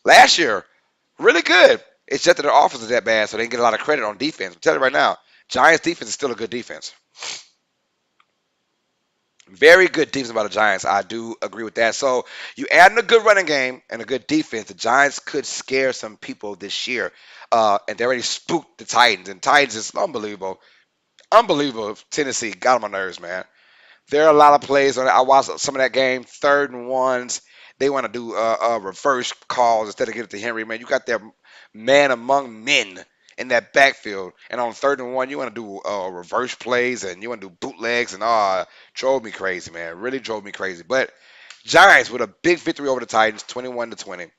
last year, really good. It's just that their offense is that bad, so they didn't get a lot of credit on defense. I'm telling you right now, Giants defense is still a good defense. Very good defense by the Giants. I do agree with that. So you add in a good running game and a good defense, the Giants could scare some people this year. And they already spooked the Titans. And Titans is unbelievable. Unbelievable. Tennessee got on my nerves, man. There are a lot of plays on it. I watched some of that game, 3rd and 1s. They want to do reverse calls instead of giving it to Henry. Man, you got that man among men in that backfield. And on 3rd and 1, you want to do reverse plays and you want to do bootlegs and drove me crazy, man. Really drove me crazy. But Giants with a big victory over the Titans, 21-20.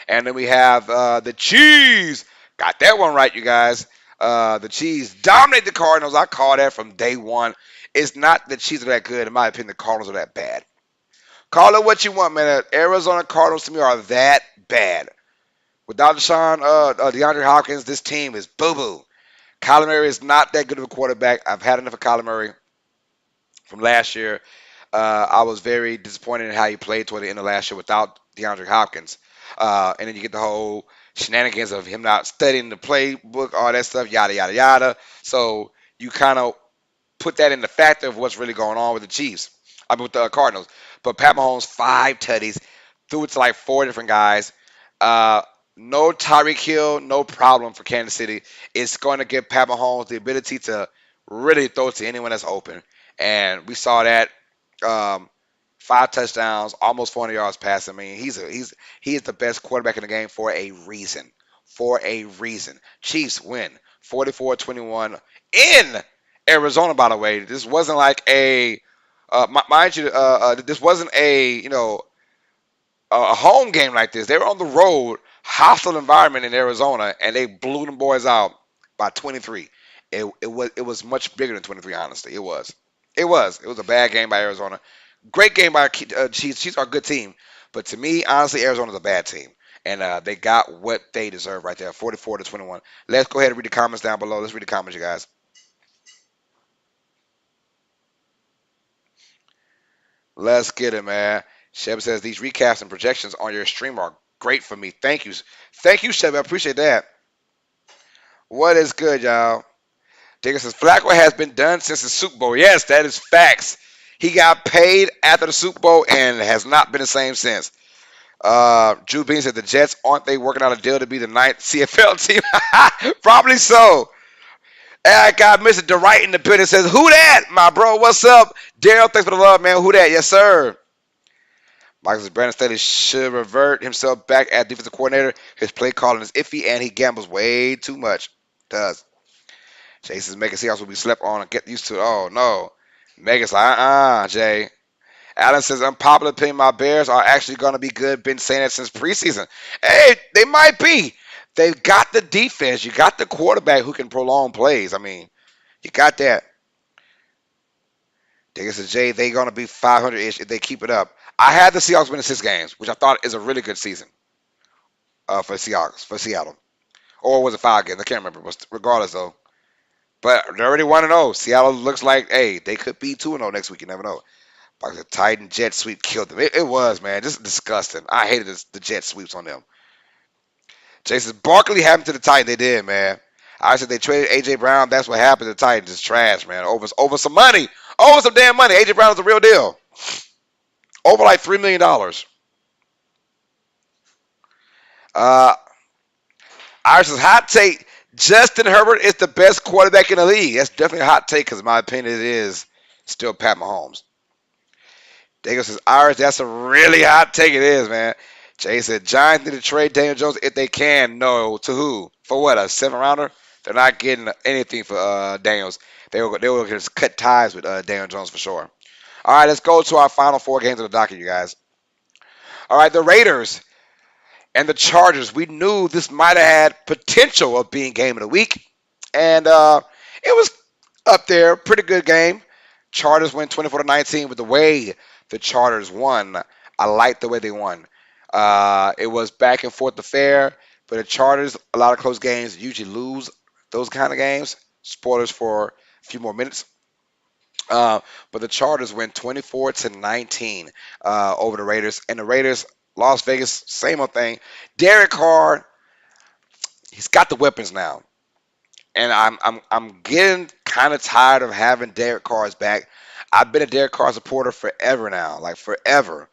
And then we have the Chiefs. Got that one right, you guys. The Chiefs dominate the Cardinals. I call that from day one. It's not the Chiefs are that good. In my opinion, the Cardinals are that bad. Call it what you want, man. The Arizona Cardinals to me are that bad. Without DeAndre Hopkins, this team is boo-boo. Kyler Murray is not that good of a quarterback. I've had enough of Kyler Murray from last year. I was very disappointed in how he played toward the end of last year without DeAndre Hopkins. And then you get the whole shenanigans of him not studying the playbook, all that stuff, yada, yada, yada. So you kind of put that in the factor of what's really going on with the Chiefs. I mean, with the Cardinals. But Pat Mahomes, 5 tutties, threw it to like 4 different guys. No Tyreek Hill, no problem for Kansas City. It's going to give Pat Mahomes the ability to really throw it to anyone that's open. And we saw that 5 touchdowns, almost 400 yards passing. I mean, he is the best quarterback in the game for a reason. For a reason. Chiefs win 44-21 in Arizona, by the way. This wasn't like a mind you, this wasn't a home game like this. They were on the road, hostile environment in Arizona, and they blew them boys out by 23. It was much bigger than 23, honestly. It was a bad game by Arizona. Great game by Chiefs. Chiefs are a good team, but to me, honestly, Arizona's a bad team, and they got what they deserve right there, 44-21. Let's go ahead and read the comments down below. Let's read the comments, you guys. Let's get it, man. Sheb says these recaps and projections on your stream are great for me. Thank you, Sheb. I appreciate that. What is good, y'all? Jacob says Flacco has been done since the Super Bowl. Yes, that is facts. He got paid after the Super Bowl and has not been the same since. Drew Bean said the Jets, aren't they working out a deal to be the 9th CFL team? Probably so. And I got Mr. DeWright in the building says, who that? My bro, what's up? Daryl, thanks for the love, man. Who that? Yes, sir. Michael says Brandon Staley should revert himself back as defensive coordinator. His play calling is iffy and he gambles way too much. Does. Jay says Megan Seahawks will be slept on and get used to it. Oh, no. Megan's like, Jay. Allen says, unpopular opinion, my Bears are actually going to be good. Been saying that since preseason. Hey, they might be. They've got the defense. You got the quarterback who can prolong plays. I mean, you got that. Digger says, Jay, they're going to be 500-ish if they keep it up. I had the Seahawks winning 6 games, which I thought is a really good season for Seahawks, for Seattle. Or was it 5 games? I can't remember. But regardless, though. But they're already 1-0. Seattle looks like, hey, they could be 2-0 next week. You never know. Like the Titan jet sweep killed them. It was, man. Just disgusting. I hated the jet sweeps on them. Jason Barkley happened to the Titans. They did, man. I said they traded A.J. Brown. That's what happened to the Titans. It's trash, man. Over some money. Over some damn money. A.J. Brown is a real deal. Over like $3 million. Iris hot take. Justin Herbert is the best quarterback in the league. That's definitely a hot take because in my opinion it is still Pat Mahomes. Dago says, Iris, that's a really hot take. It is, man. Jay said, Giants need to trade Daniel Jones if they can. No. To who? For what? A 7th-rounder? They're not getting anything for Daniels. They will just cut ties with Daniel Jones for sure. All right, let's go to our final 4 games of the docket, you guys. All right, the Raiders and the Chargers. We knew this might have had potential of being game of the week. And it was up there. Pretty good game. Chargers win 24-19 with the way the Chargers won. I like the way they won. It was back and forth affair, but the Chargers, a lot of close games, usually lose those kind of games. Spoilers for a few more minutes. But the Chargers win 24-19 over the Raiders. And the Raiders, Las Vegas, same old thing. Derek Carr, he's got the weapons now. And I'm getting kind of tired of having Derek Carr's back. I've been a Derek Carr supporter forever now, like forever.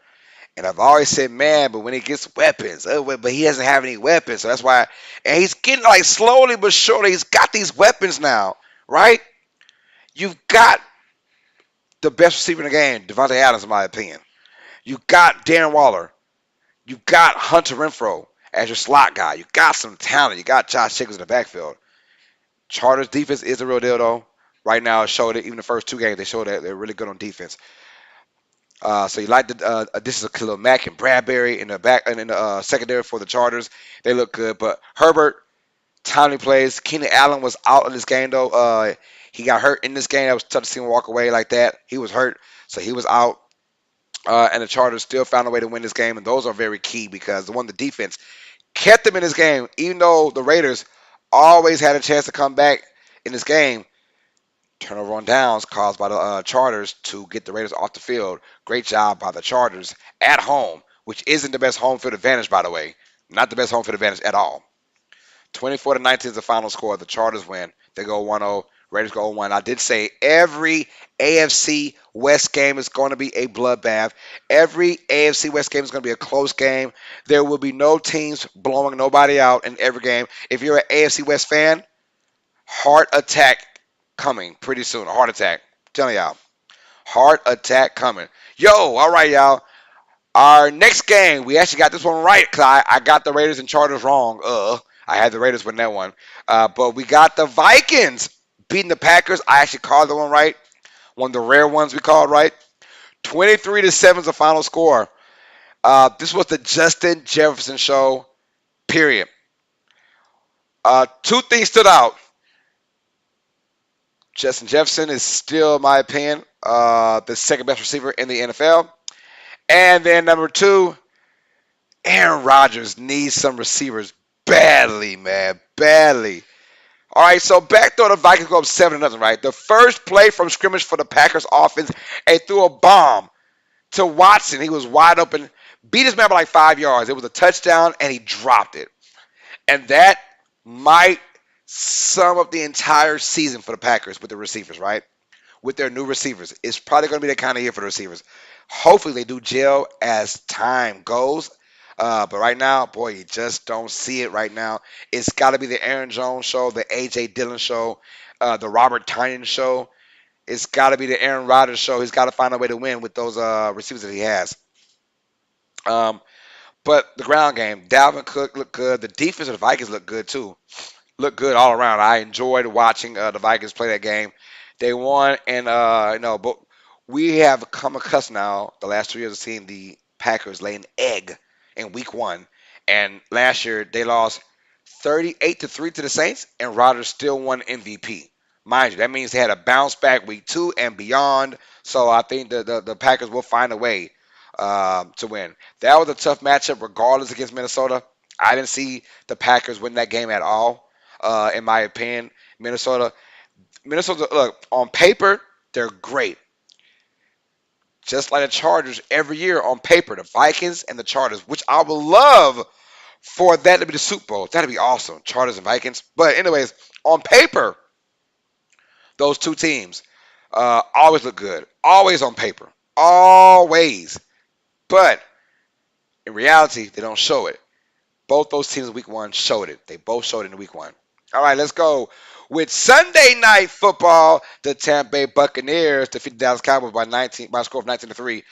And I've always said, man, but when he gets weapons, but he doesn't have any weapons. So that's why, and he's getting like slowly but surely, he's got these weapons now, right? You've got the best receiver in the game, Devontae Adams, in my opinion. You've got Darren Waller. You've got Hunter Renfrow as your slot guy. You got some talent. You got Josh Jacobs in the backfield. Chargers defense is the real deal, though. Right now, it showed it. Even the first 2 games, they showed that they're really good on defense. So you like the this is a Khalil Mack and Bradbury in the back and in the secondary for the Chargers. They look good, but Herbert, timely plays. Keenan Allen was out of this game though. He got hurt in this game. That was tough to see him walk away like that. He was hurt, so he was out. And the Chargers still found a way to win this game, and those are very key because the defense kept them in this game, even though the Raiders always had a chance to come back in this game. Turnover on downs caused by the Chargers to get the Raiders off the field. Great job by the Chargers at home, which isn't the best home field advantage, by the way. Not the best home field advantage at all. 24-19 is the final score. The Chargers win. They go 1-0. Raiders go 1. I did say every AFC West game is going to be a bloodbath. Every AFC West game is going to be a close game. There will be no teams blowing nobody out in every game. If you're an AFC West fan, heart attack coming pretty soon. A heart attack. I'm telling y'all. Heart attack coming. Yo, all right, y'all. Our next game, we actually got this one right because I got the Raiders and Chargers wrong. I had the Raiders win that one. But we got the Vikings beating the Packers. I actually called the one right. One of the rare ones we called right. 23-7 is the final score. This was the Justin Jefferson show, period. 2 things stood out. Justin Jefferson is still, in my opinion, the second best receiver in the NFL. And then number 2, Aaron Rodgers needs some receivers badly, man, badly. All right, so back though the Vikings go up 7-0, right? The first play from scrimmage for the Packers offense, they threw a bomb to Watson. He was wide open, beat his man by like 5 yards. It was a touchdown, and he dropped it. And that might sum up the entire season for the Packers with the receivers, right? With their new receivers. It's probably going to be that kind of year for the receivers. Hopefully they do gel as time goes. But right now, boy, you just don't see it right now. It's got to be the Aaron Jones show, the A.J. Dillon show. the Robert Tynan show. It's got to be the Aaron Rodgers show. He's got to find a way to win with those receivers that he has. Um, but the ground game, Dalvin Cook looked good. The defense of the Vikings looked good too. Looked good all around. I enjoyed watching the Vikings play that game. They won, and but we have come accustomed now the last 2 years of seeing the Packers lay an egg in Week 1, and last year they lost 38-3 to the Saints, and Rodgers still won MVP. Mind you, that means they had a bounce back Week 2 and beyond. So I think the Packers will find a way to win. That was a tough matchup, regardless against Minnesota. I didn't see the Packers win that game at all. In my opinion, Minnesota, look, on paper, they're great. Just like the Chargers every year on paper, the Vikings and the Chargers, which I would love for that to be the Super Bowl. That'd be awesome, Chargers and Vikings. But anyways, on paper, those two teams always look good. Always on paper. Always. But in reality, they don't show it. Both those teams in Week 1 showed it. They both showed it in Week 1. All right, let's go with Sunday Night Football. The Tampa Bay Buccaneers defeated the Dallas Cowboys by a score of 19-3.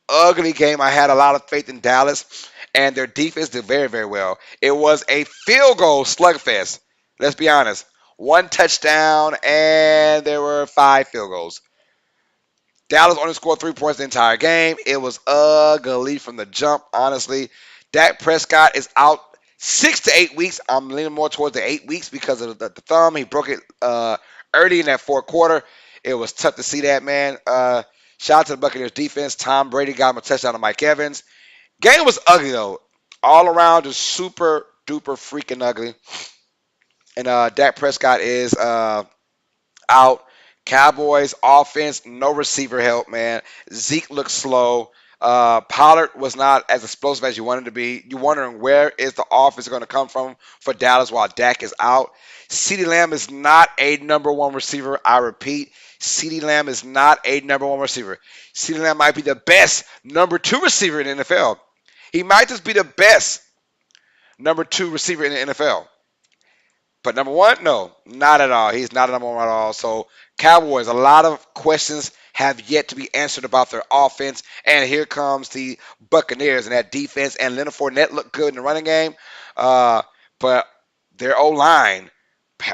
Ugly game. I had a lot of faith in Dallas, and their defense did very, very well. It was a field goal slugfest. Let's be honest. 1 touchdown, and there were 5 field goals. Dallas only scored 3 points the entire game. It was ugly from the jump, honestly. Dak Prescott is out 6 to 8 weeks. I'm leaning more towards the 8 weeks because of the thumb. He broke it early in that fourth quarter. It was tough to see that, man. Shout out to the Buccaneers defense. Tom Brady got him a touchdown to Mike Evans. Game was ugly, though. All around, just super duper freaking ugly. And Dak Prescott is out. Cowboys offense, no receiver help, man. Zeke looked slow. Pollard was not as explosive as you wanted to be. You're wondering where is the offense going to come from for Dallas while Dak is out. CeeDee Lamb is not a number 1 receiver. I repeat, CeeDee Lamb is not a number 1 receiver. CeeDee Lamb might be the best number 2 receiver in the NFL. He might just be the best number 2 receiver in the NFL. But number 1, no, not at all. He's not a number 1 at all. So Cowboys, a lot of questions have yet to be answered about their offense. And here comes the Buccaneers and that defense. And Leonard Fournette looked good in the running game. But their O-line,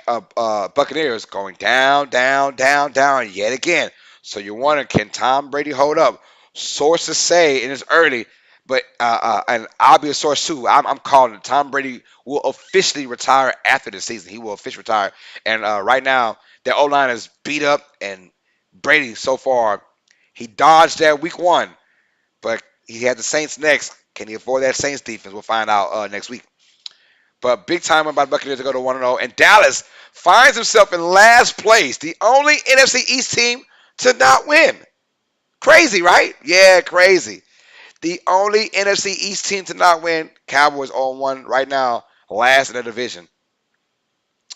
Buccaneers, going down yet again. So you're wondering, can Tom Brady hold up? Sources say, and it's early, but and I'll be a source too. I'm calling it. Tom Brady will officially retire after the season. He will officially retire. And right now, the O-line is beat up, and Brady, so far, he dodged that Week 1, but he had the Saints next. Can he avoid that Saints defense? We'll find out next week. But big time by the Buccaneers to go to 1-0, and Dallas finds himself in last place, the only NFC East team to not win. Crazy, right? Yeah, crazy. The only NFC East team to not win. Cowboys 0-1 right now, last in the division.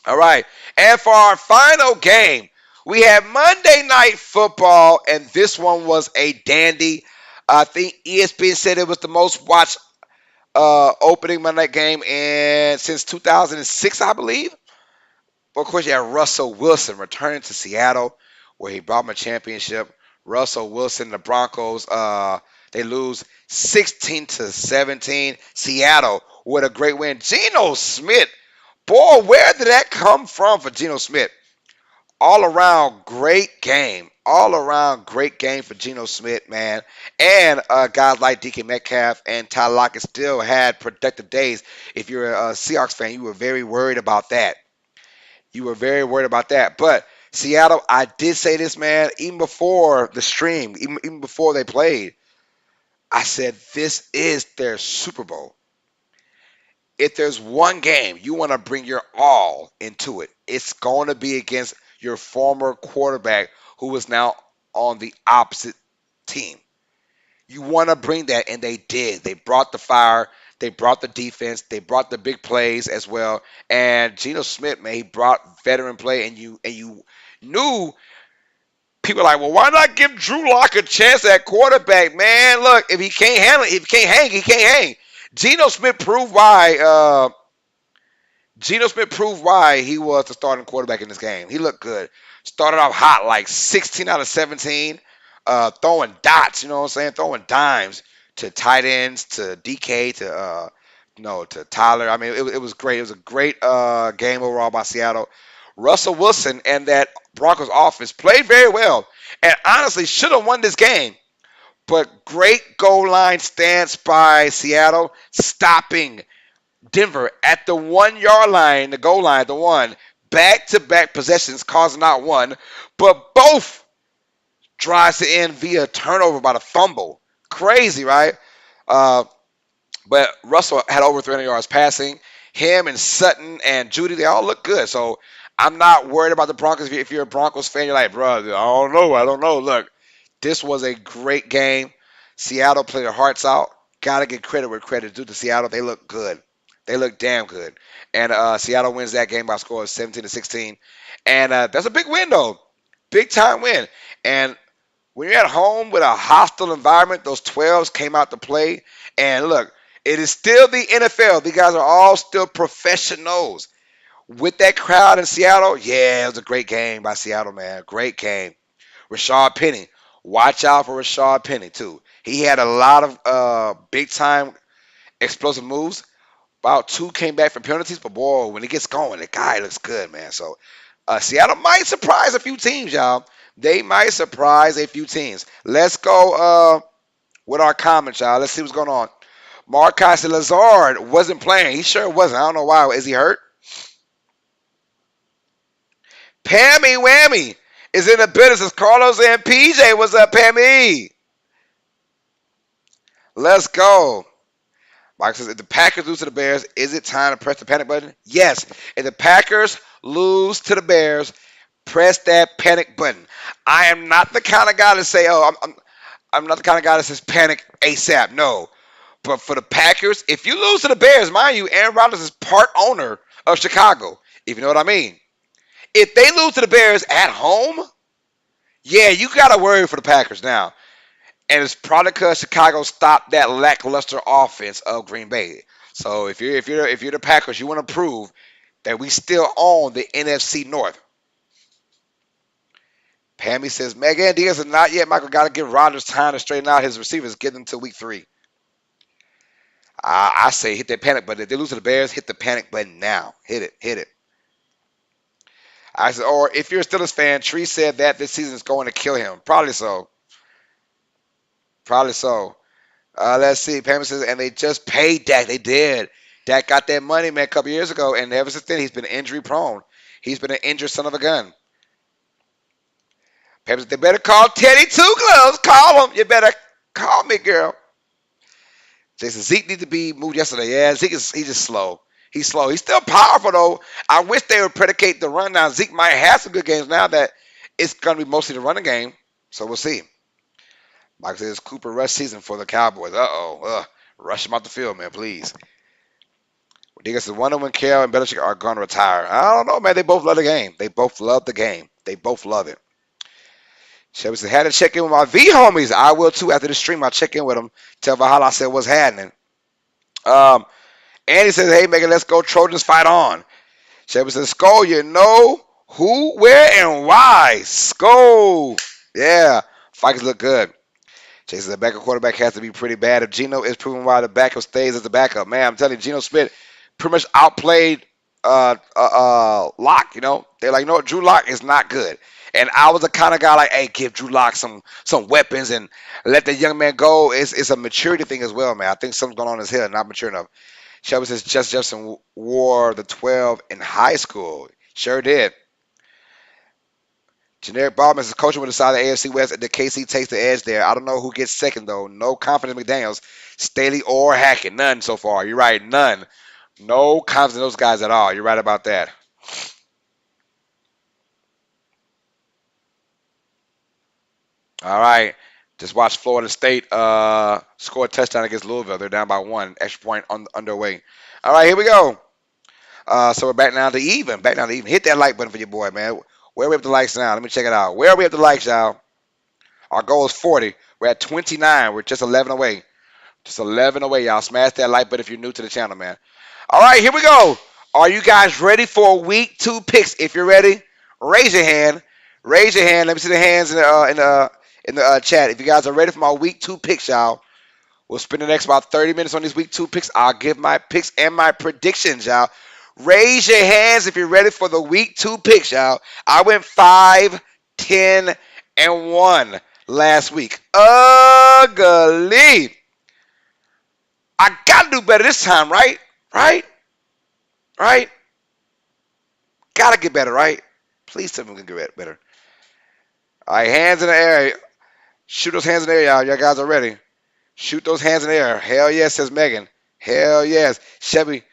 All right, and for our final game, we had Monday Night Football, and this one was a dandy. I think ESPN said it was the most watched opening Monday Night game since 2006, I believe. But of course, you have Russell Wilson returning to Seattle, where he brought him a championship. Russell Wilson, the Broncos, they lose 16-17. Seattle with a great win. Geno Smith, boy, where did that come from for Geno Smith? All around great game. All around great game for Geno Smith, man. And guys like DK Metcalf and Tyler Lockett still had productive days. If you're a Seahawks fan, you were very worried about that. But Seattle, I did say this, man, even before the stream, even before they played, I said this is their Super Bowl. If there's one game you want to bring your all into it, it's going to be against your former quarterback who is now on the opposite team. You want to bring that, and they did. They brought the fire. They brought the defense. They brought the big plays as well. And Geno Smith, man, he brought veteran play, and you knew people were like, well, why not give Drew Lock a chance at quarterback, man? Look, if he can't handle it, if he can't hang, he can't hang. Geno Smith proved why Geno Smith proved why he was the starting quarterback in this game. He looked good. Started off hot, like 16 out of 17, throwing dots, you know what I'm saying? Throwing dimes to tight ends, to DK, to Tyler. I mean, it was great. It was a great game overall by Seattle. Russell Wilson and that Broncos offense played very well and honestly should have won this game. But great goal line stance by Seattle, stopping Denver at the 1 yard line, the goal line, the one, back to back possessions, causing not one, but both drives to end via turnover by the fumble. Crazy, right? Uh, but Russell had over 300 yards passing. Him and Sutton and Judy, they all look good. So I'm not worried about the Broncos. If you're a Broncos fan, you're like, bro, I don't know. Look, this was a great game. Seattle played their hearts out. Gotta give credit where credit is due to Seattle. They look good. They look damn good. And Seattle wins that game by a score of 17-16. And that's a big win, though. Big time win. And when you're at home with a hostile environment, those 12s came out to play. And look, it is still the NFL. These guys are all still professionals. With that crowd in Seattle, yeah, it was a great game by Seattle, man. Great game. Rashad Penny. Watch out for Rashad Penny, too. He had a lot of big time explosive moves. About two came back for penalties, but boy, when he gets going, the guy looks good, man. So Seattle might surprise a few teams, y'all. They might surprise a few teams. Let's go with our comments, y'all. Let's see what's going on. Marcus Lazard wasn't playing. He sure wasn't. I don't know why. Is he hurt? Pammy Whammy is in the business. Carlos and PJ. What's up, Pammy? Let's go. Mike says, if the Packers lose to the Bears, is it time to press the panic button? Yes. If the Packers lose to the Bears, press that panic button. I am not the kind of guy to say, I'm not the kind of guy that says panic ASAP. No. But for the Packers, if you lose to the Bears, mind you, Aaron Rodgers is part owner of Chicago, if you know what I mean. If they lose to the Bears at home, yeah, you got to worry for the Packers now. And it's probably because Chicago stopped that lackluster offense of Green Bay. So if you're the Packers, you want to prove that we still own the NFC North. Pammy says, Megan Diaz is not yet. Michael got to give Rodgers time to straighten out his receivers. Get them to week 3. I say hit that panic button. If they lose to the Bears, hit the panic button now. Hit it. Hit it. I said, or if you're a Steelers fan, Tree said that this season is going to kill him. Probably so. Probably so. Let's see. Pamela says, and they just paid Dak. They did. Dak got that money, man, a couple years ago, and ever since then, he's been injury prone. He's been an injured son of a gun. Pamela says, they better call Teddy Two Gloves. Call him. You better call me, girl. Jason, Zeke needs to be moved yesterday. Yeah, he's just slow. He's slow. He's still powerful, though. I wish they would predicate the run now. Zeke might have some good games now that it's going to be mostly the running game. So we'll see. Mike says Cooper rush season for the Cowboys. Rush him out the field, man, please. Diga says, wonder when Carroll and Belichick are going to retire. I don't know, man. They both love the game. They both love the game. They both love it. Chevy says, had to check in with my V homies. I will, too. After the stream, I'll check in with them. Tell Valhalla I said what's happening. Andy says, hey, Megan, let's go. Trojans fight on. Chevy says, Skull, you know who, where, and why. Skull. Yeah. Vikings look good. Chase says, the backup quarterback has to be pretty bad. If Geno is proven why the backup stays as the backup. Man, I'm telling you, Geno Smith pretty much outplayed Lock, you know. They're like, no, Drew Lock is not good. And I was the kind of guy like, hey, give Drew Lock some weapons and let the young man go. It's a maturity thing as well, man. I think something's going on in his head, not mature enough. Shelby says, Justin Jefferson wore the 12 in high school. Sure did. Generic Ballman says, coaching with the side of the AFC West, the KC takes the edge there. I don't know who gets second, though. No confidence in McDaniels, Staley, or Hackett. None so far. You're right, none. No confidence in those guys at all. You're right about that. All right. Just watch Florida State score a touchdown against Louisville. They're down by 1. Extra point underway. All right, here we go. So we're back down to even. Back down to even. Hit that like button for your boy, man. Where are we up the likes now? Let me check it out. Where are we up the likes, y'all? Our goal is 40. We're at 29. We're just 11 away. Just 11 away, y'all. Smash that like button if you're new to the channel, man. All right, here we go. Are you guys ready for week 2 picks? If you're ready, raise your hand. Raise your hand. Let me see the hands in the chat. If you guys are ready for my week 2 picks, y'all. We'll spend the next about 30 minutes on these week 2 picks. I'll give my picks and my predictions, y'all. Raise your hands if you're ready for the week 2 picks, y'all. I went 5, 10, and 1 last week. Ugly. I gotta do better this time, right? Right? Right? Gotta get better, right? Please tell me we can get better. All right, hands in the air. Shoot those hands in the air, y'all. Y'all guys are ready. Shoot those hands in the air. Hell yes, says Megan. Hell yes. Chevy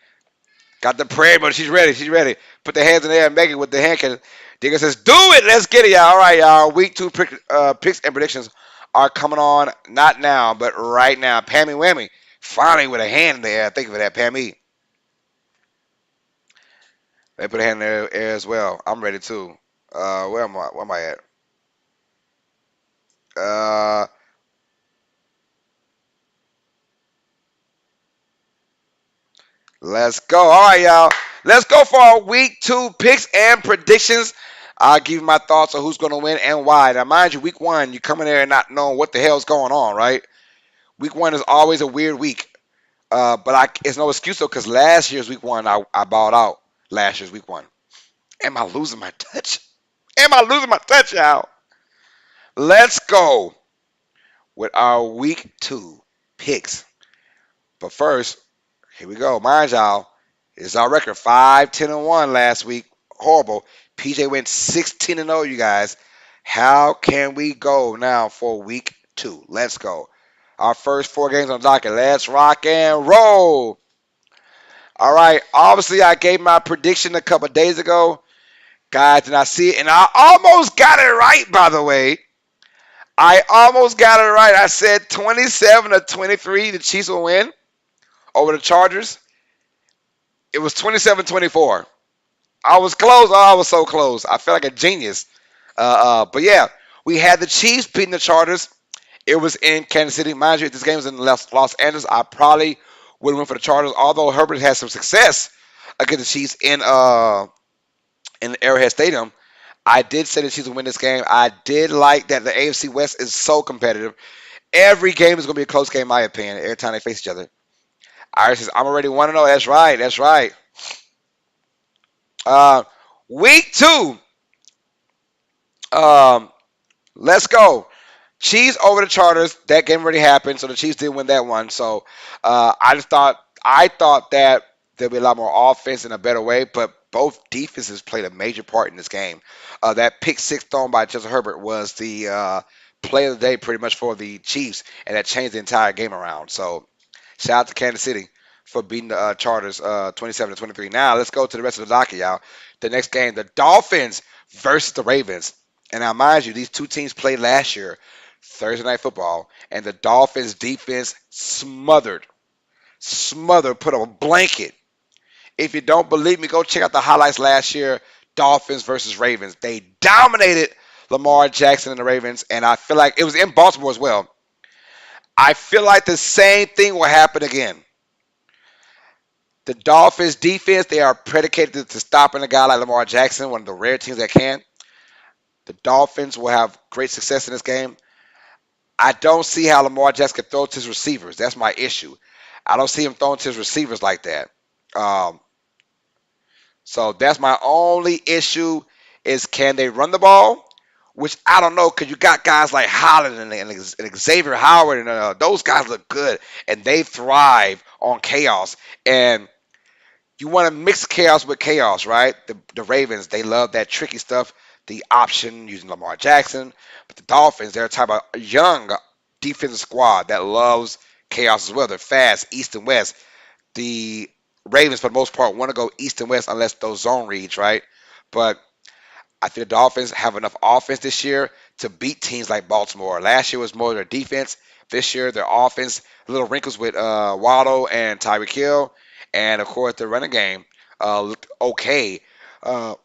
got the prayer, but she's ready. She's ready. Put the hands in the air. Megan with the hand cannon. Digger says, do it. Let's get it, y'all. All right, y'all. Week 2 picks and predictions are coming on. Not now, but right now. Pammy Whammy. Finally with a hand in the air. Thank you for that, Pammy. They put a hand in the air as well. I'm ready too. Where am I? Where am I at? Uh, let's go. All right, y'all. Let's go for our week 2 picks and predictions. I'll give you my thoughts on who's going to win and why. Now, mind you, week 1, you come in there and not knowing what the hell's going on, right? Week 1 is always a weird week. But it's no excuse though, because last year's week 1, I balled out. Last year's week 1. Am I losing my touch? Am I losing my touch, y'all? Let's go with our week 2 picks. But first, here we go. Mind y'all, it's our record 5, 10, and 1 last week. Horrible. PJ went 16 and 0, you guys. How can we go now for week 2? Let's go. Our first 4 games on the docket. Let's rock and roll. All right. Obviously, I gave my prediction a couple days ago. Guys, did I see it? And I almost got it right, by the way. I almost got it right. I said 27-23, the Chiefs will win over the Chargers. It was 27-24. I was close. Oh, I was so close. I felt like a genius. But yeah, we had the Chiefs beating the Chargers. It was in Kansas City. Mind you, if this game was in Los Angeles, I probably would have went for the Chargers. Although Herbert had some success against the Chiefs in Arrowhead Stadium, I did say the Chiefs would win this game. I did like that the AFC West is so competitive. Every game is going to be a close game, in my opinion, every time they face each other. Iris says, I'm already 1-0. That's right. That's right. Week 2. Let's go. Chiefs over the Chargers. That game already happened, so the Chiefs did win that one. So I thought that there'd be a lot more offense in a better way, but both defenses played a major part in this game. That pick 6 thrown by Justin Herbert was the play of the day pretty much for the Chiefs, and that changed the entire game around. So shout out to Kansas City for beating the Chargers 27-23. Now let's go to the rest of the docket, y'all. The next game, the Dolphins versus the Ravens. And now, mind you, these two teams played last year, Thursday Night Football, and the Dolphins defense smothered, put a blanket. If you don't believe me, go check out the highlights last year, Dolphins versus Ravens. They dominated Lamar Jackson and the Ravens, and I feel like it was in Baltimore as well. I feel like the same thing will happen again. The Dolphins defense, they are predicated to stopping a guy like Lamar Jackson, one of the rare teams that can. The Dolphins will have great success in this game. I don't see how Lamar Jackson can throw to his receivers. That's my issue. I don't see him throwing to his receivers like that. So that's my only issue is can they run the ball? Which I don't know because you got guys like Holland and Xavier Howard and those guys look good and they thrive on chaos. And you want to mix chaos with chaos, right? The Ravens, they love that tricky stuff, the option using Lamar Jackson. But the Dolphins, they're a type of young defensive squad that loves chaos as well. They're fast, east and west. The Ravens, for the most part, want to go east and west unless those zone reads, right? But I think the Dolphins have enough offense this year to beat teams like Baltimore. Last year was more their defense. This year, their offense, little wrinkles with Waddle and Tyreek Hill. And, of course, the running game looked okay with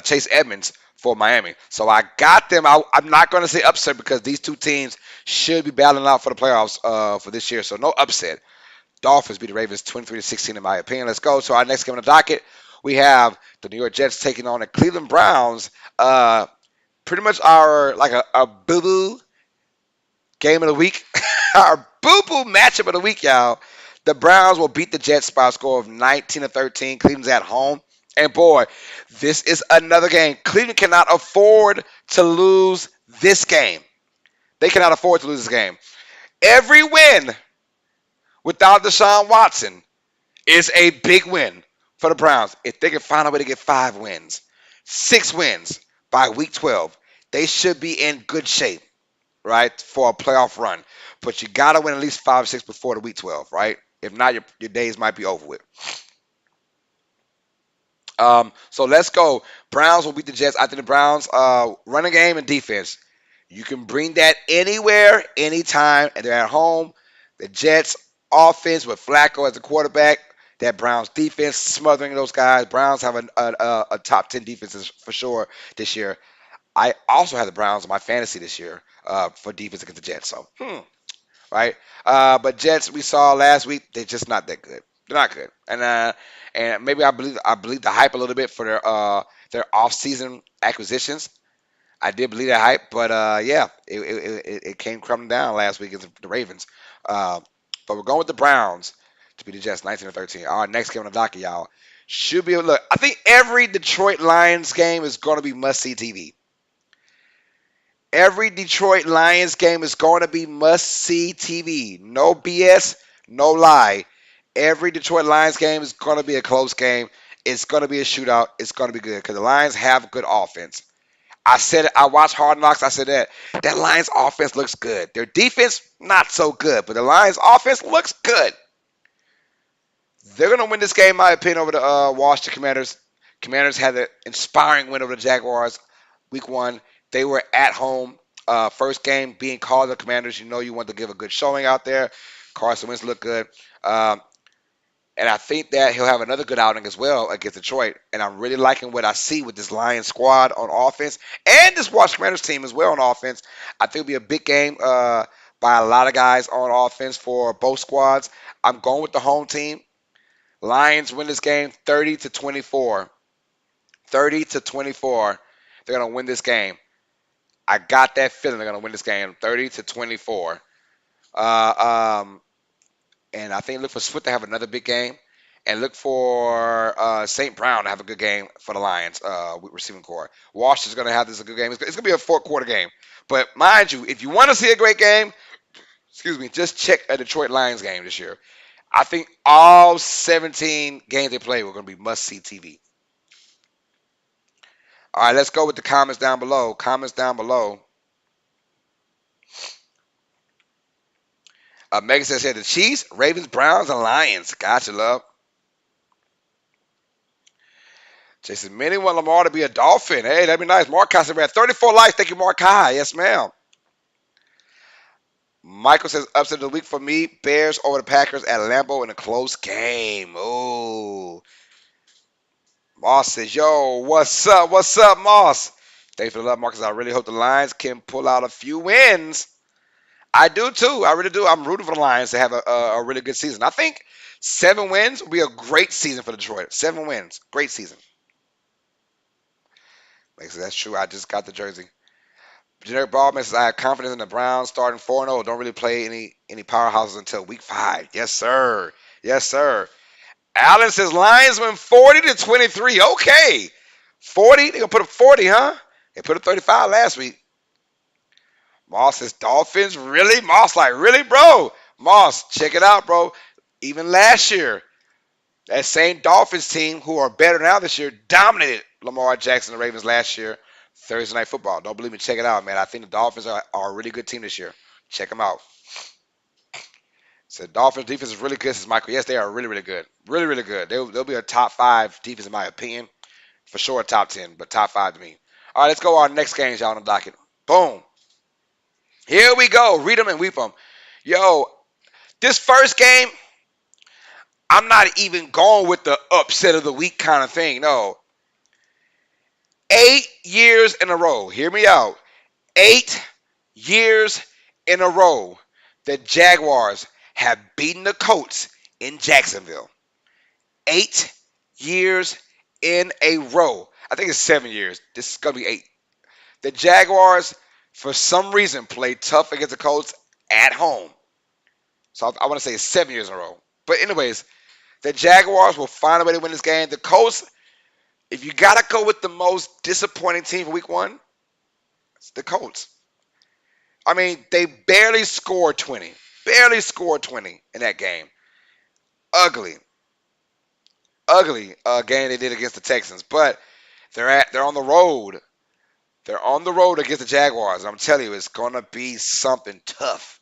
Chase Edmonds for Miami. So I got them. I'm not going to say upset because these two teams should be battling out for the playoffs for this year. So no upset. Dolphins beat the Ravens 23-16 in my opinion. Let's go to our next game on the docket. We have the New York Jets taking on the Cleveland Browns. Pretty much our like a boo boo game of the week. Our boo boo matchup of the week, y'all. The Browns will beat the Jets by a score of 19-13. Cleveland's at home. And boy, this is another game. Cleveland cannot afford to lose this game. They cannot afford to lose this game. Every win without Deshaun Watson is a big win for the Browns. If they can find a way to get 5 wins, 6 wins by week 12, they should be in good shape, right, for a playoff run. But you got to win at least 5 or 6 before the week 12, right? If not, your days might be over with. So let's go. Browns will beat the Jets. I think the Browns running game and defense. You can bring that anywhere, anytime, and they're at home. The Jets offense with Flacco as the quarterback. That Browns defense smothering those guys. Browns have a top 10 defenses for sure this year. I also have the Browns in my fantasy this year for defense against the Jets. So, right? But Jets we saw last week, they're just not that good. They're not good, and maybe I believe the hype a little bit for their off-season acquisitions. I did believe that hype, but yeah, it came crumbling down last week against the Ravens. Uh, but we're going with the Browns to beat the Jets 19-13. Our next game on the docket, y'all, should be look. I think every Detroit Lions game is going to be must-see TV. Every Detroit Lions game is going to be must-see TV. No BS, no lie. Every Detroit Lions game is going to be a close game. It's going to be a shootout. It's going to be good because the Lions have good offense. I said it. I watched Hard Knocks. I said that Lions offense looks good. Their defense, not so good, but the Lions offense looks good. They're going to win this game, in my opinion, over the Washington Commanders. Commanders had an inspiring win over the Jaguars week 1. They were at home. First game being called the Commanders. You know you want to give a good showing out there. Carson Wentz looked good. And I think that he'll have another good outing as well against Detroit. And I'm really liking what I see with this Lions squad on offense and this Washington Commanders team as well on offense. I think it'll be a big game by a lot of guys on offense for both squads. I'm going with the home team. Lions win this game 30-24. 30-24. They're going to win this game. I got that feeling they're going to win this game 30-24. And I think look for Swift to have another big game. And look for St. Brown to have a good game for the Lions with receiving core. Washington's going to have this a good game. It's going to be a 4-quarter game. But mind you, if you want to see a great game, just check a Detroit Lions game this year. I think all 17 games they play were going to be must-see TV. All right, let's go with the comments down below. Megan says here, the Chiefs, Ravens, Browns, and Lions. Gotcha, love. Jason, many want Lamar to be a Dolphin. Hey, that'd be nice. Mark Kai said, 34 likes. Thank you, Mark Kai. Yes, ma'am. Michael says, upset of the week for me. Bears over the Packers at Lambeau in a close game. Oh. Moss says, yo, what's up? What's up, Moss? Thanks for the love, Marcus. I really hope the Lions can pull out a few wins. I do, too. I really do. I'm rooting for the Lions to have a really good season. I think 7 wins will be a great season for Detroit. 7 wins. Great season. Makes that's true. I just got the jersey. Generic Ballman says, I have confidence in the Browns starting 4-0. Don't really play any powerhouses until week 5. Yes, sir. Yes, sir. Allen says, Lions win 40-23. Okay. 40? They're going to put up 40, huh? They put up 35 last week. Moss says, Dolphins? Really? Moss like, really, bro? Moss, check it out, bro. Even last year, that same Dolphins team, who are better now this year, dominated Lamar Jackson and the Ravens last year. Thursday Night Football. Don't believe me? Check it out, man. I think the Dolphins are a really good team this year. Check them out. So Dolphins defense is really good, says Michael. Yes, they are really, really good. Really, really good. They'll be a top 5 defense in my opinion. For sure a top 10, but top 5 to me. All right, let's go on our next games, y'all, on the docket. Boom. Here we go. Read them and weep them. Yo, this first game, I'm not even going with the upset of the week kind of thing. No. 8 years in a row. Hear me out. 8 years in a row. The Jaguars have beaten the Colts in Jacksonville. 8 years in a row. I think it's 7 years. This is going to be 8. The Jaguars, for some reason, played tough against the Colts at home. So I want to say it's 7 years in a row. But anyways, the Jaguars will find a way to win this game. The Colts, if you got to go with the most disappointing team for week 1, it's the Colts. I mean, they barely scored 20. Barely scored 20 in that game. Ugly. Ugly game they did against the Texans. But they're on the road. They're on the road against the Jaguars. I'm telling you, it's gonna be something tough.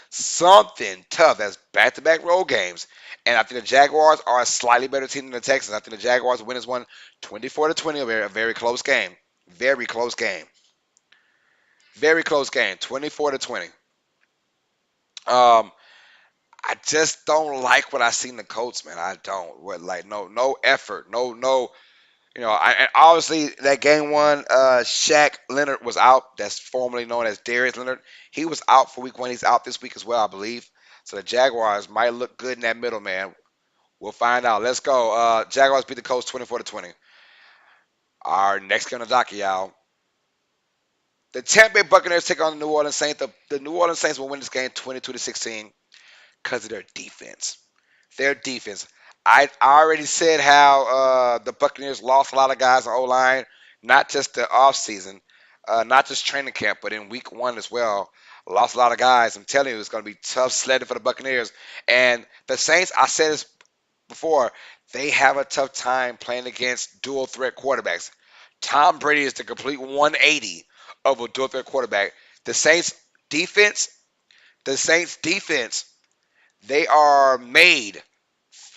Something tough. That's back-to-back road games. And I think the Jaguars are a slightly better team than the Texans. I think the Jaguars win this one 24-20, a very close game. Very close game. Very close game. 24-20. Um, I just don't like what I see in the Colts, man. I don't. No effort. No. And obviously that game 1, Shaq Leonard was out. That's formerly known as Darius Leonard. He was out for week 1. He's out this week as well, I believe. So the Jaguars might look good in that middle, man. We'll find out. Let's go. Jaguars beat the Colts 24-20. Our next game on the docket, y'all. The Tampa Bay Buccaneers take on the New Orleans Saints. The New Orleans Saints will win this game 22-16 because of their defense. Their defense. I already said how the Buccaneers lost a lot of guys on O-line, not just the offseason, not just training camp, but in week 1 as well. Lost a lot of guys. I'm telling you, it's going to be tough sledding for the Buccaneers. And the Saints, I said this before, they have a tough time playing against dual threat quarterbacks. Tom Brady is the complete 180 of a dual threat quarterback. The Saints defense, they are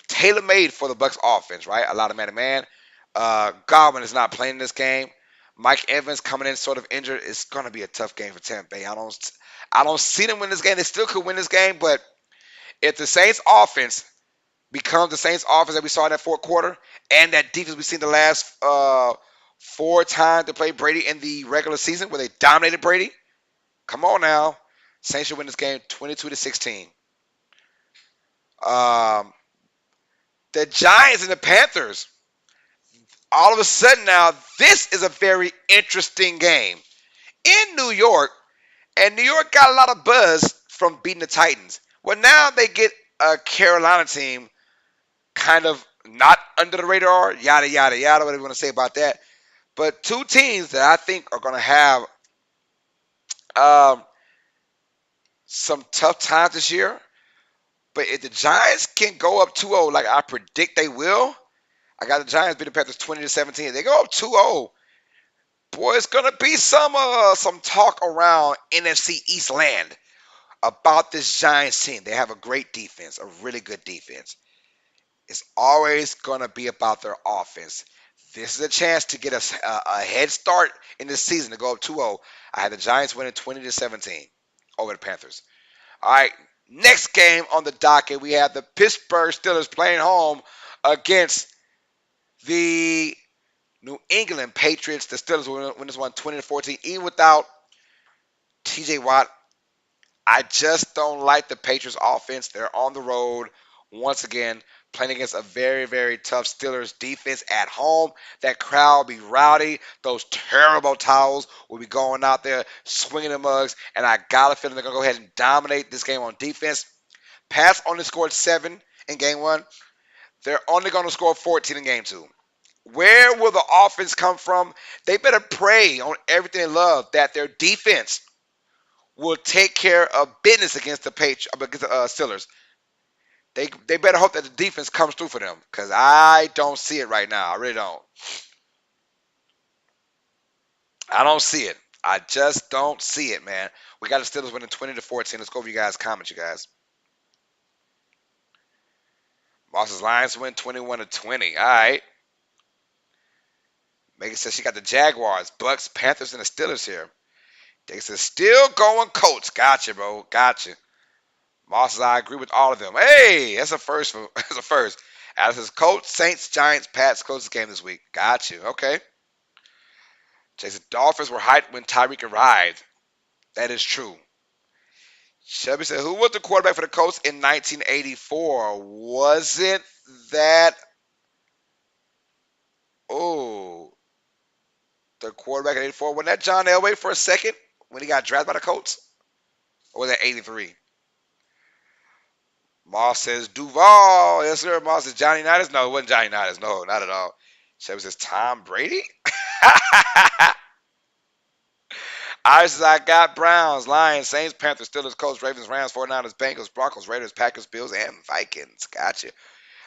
tailor-made for the Bucs offense, right? A lot of man-to-man. Godwin is not playing this game. Mike Evans coming in sort of injured. It's going to be a tough game for Tampa Bay. I don't see them win this game. They still could win this game, but if the Saints offense becomes the Saints offense that we saw in that fourth quarter and that defense we've seen the last 4 times to play Brady in the regular season where they dominated Brady, come on now. Saints should win this game 22-16. The Giants and the Panthers. All of a sudden now, this is a very interesting game in New York, and New York got a lot of buzz from beating the Titans. Well, now they get a Carolina team kind of not under the radar, yada, yada, yada, whatever you want to say about that. But 2 teams that I think are going to have some tough times this year. But if the Giants can go up 2-0 like I predict they will, I got the Giants beat the Panthers 20-17. They go up 2-0. Boy, it's gonna be some talk around NFC East land about this Giants team. They have a great defense, a really good defense. It's always gonna be about their offense. This is a chance to get a head start in the season to go up 2-0. I had the Giants winning 20-17 over the Panthers. All right, next game on the docket, we have the Pittsburgh Steelers playing home against the New England Patriots. The Steelers will win this one 20-14, even without TJ Watt. I just don't like the Patriots offense. They're on the road once again, playing against a very, very tough Steelers defense at home. That crowd will be rowdy. Those terrible towels will be going out there, swinging the mugs, and I got a feeling they're going to go ahead and dominate this game on defense. Pats only scored 7 in game 1. They're only going to score 14 in game 2. Where will the offense come from? They better pray on everything they love that their defense will take care of business against the Steelers. They better hope that the defense comes through for them, because I don't see it right now. I really don't. I don't see it. I just don't see it, man. We got the Steelers winning 20-14. Let's go over you guys' comments, you guys. Moss's Lions win 21-20. All right. Megan says she got the Jaguars, Bucks, Panthers, and the Steelers here. They said still going Colts. Gotcha, bro. Gotcha. Moss says I agree with all of them. Hey, that's a first. That's a first. Alice says Colts, Saints, Giants, Pats, closest game this week. Gotcha. Okay. Jason, Dolphins were hyped when Tyreek arrived. That is true. Shelby said, who was the quarterback for the Colts in 1984? Wasn't that, oh, the quarterback in 84? Wasn't that John Elway for a second when he got drafted by the Colts? Or was that 83? Moss says Duval. Yes, sir. Moss says Johnny Unitas. No, it wasn't Johnny Unitas. No, not at all. Shelby says Tom Brady. I says I got Browns, Lions, Saints, Panthers, Steelers, Colts, Ravens, Rams, 49ers, Bengals, Broncos, Raiders, Packers, Bills, and Vikings. Gotcha.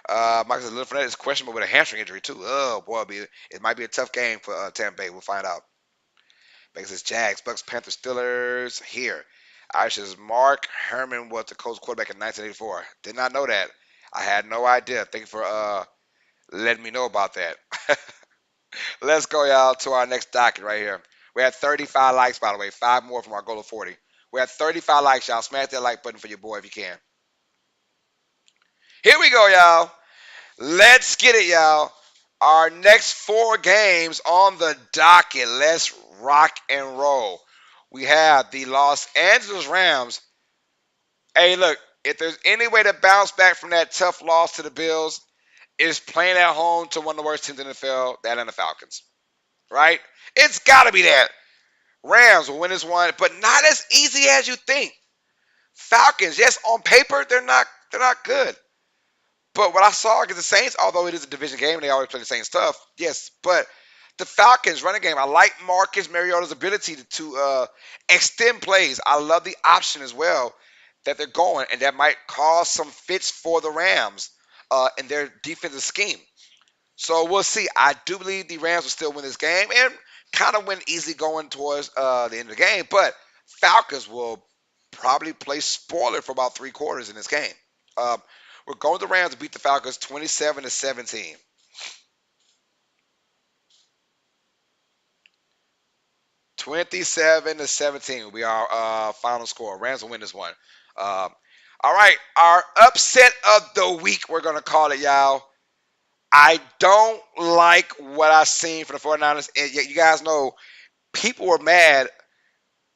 Michael says Little Fournette is questionable with a hamstring injury too. Oh boy, it might be a tough game for Tampa Bay. We'll find out. Baker says Jags, Bucks, Panthers, Steelers. Here. I says Mark Herman was the Colts quarterback in 1984. Did not know that. I had no idea. Thank you for letting me know about that. Let's go, y'all, to our next docket right here. We had 35 likes, by the way. 5 more from our goal of 40. We had 35 likes, y'all. Smash that like button for your boy if you can. Here we go, y'all. Let's get it, y'all. Our next 4 games on the docket. Let's rock and roll. We have the Los Angeles Rams. Hey, look, if there's any way to bounce back from that tough loss to the Bills, it's playing at home to one of the worst teams in the NFL, the Atlanta Falcons. Right? It's got to be that. Rams will win this one, but not as easy as you think. Falcons, yes, on paper they're not good. But what I saw against the Saints, although it is a division game and they always play the same stuff, yes, but the Falcons running game, I like Marcus Mariota's ability to extend plays. I love the option as well that they're going, and that might cause some fits for the Rams in their defensive scheme. So we'll see. I do believe the Rams will still win this game and kind of win easy going towards the end of the game. But Falcons will probably play spoiler for about 3 quarters in this game. Um, we're going to the Rams to beat the Falcons 27-17. 27-17 will be our final score. Rams will win this one. All right, our upset of the week, we're going to call it, y'all. I don't like what I've seen from the 49ers. And yet you guys know people were mad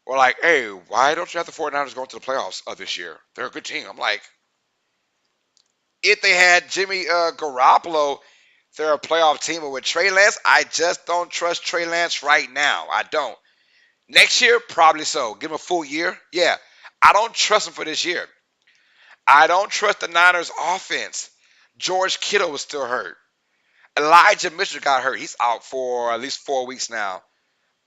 or like, hey, why don't you have the 49ers going to the playoffs this year? They're a good team. I'm like, if they had Jimmy Garoppolo, they're a playoff team. But with Trey Lance, I just don't trust Trey Lance right now. I don't. Next year, probably so. Give him a full year. Yeah. I don't trust him for this year. I don't trust the Niners offense. George Kittle was still hurt. Elijah Mitchell got hurt. He's out for at least 4 weeks now.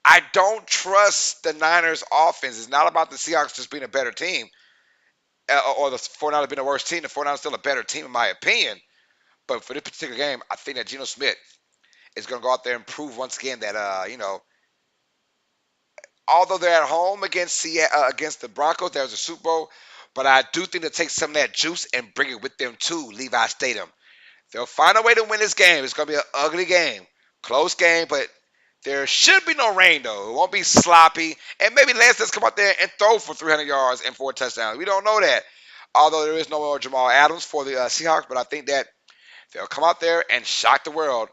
I don't trust the Niners offense. It's not about the Seahawks just being a better team or the 49ers being the worst team. The 49ers still a better team in my opinion. But for this particular game, I think that Geno Smith is going to go out there and prove once again that, although they're at home against the Broncos, there's a Super Bowl, but I do think they'll take some of that juice and bring it with them to Levi Stadium. They'll find a way to win this game. It's going to be an ugly game, close game, but there should be no rain, though. It won't be sloppy, and maybe Lance does come out there and throw for 300 yards and 4 touchdowns. We don't know that, although there is no more Jamal Adams for the Seahawks, but I think that they'll come out there and shock the world.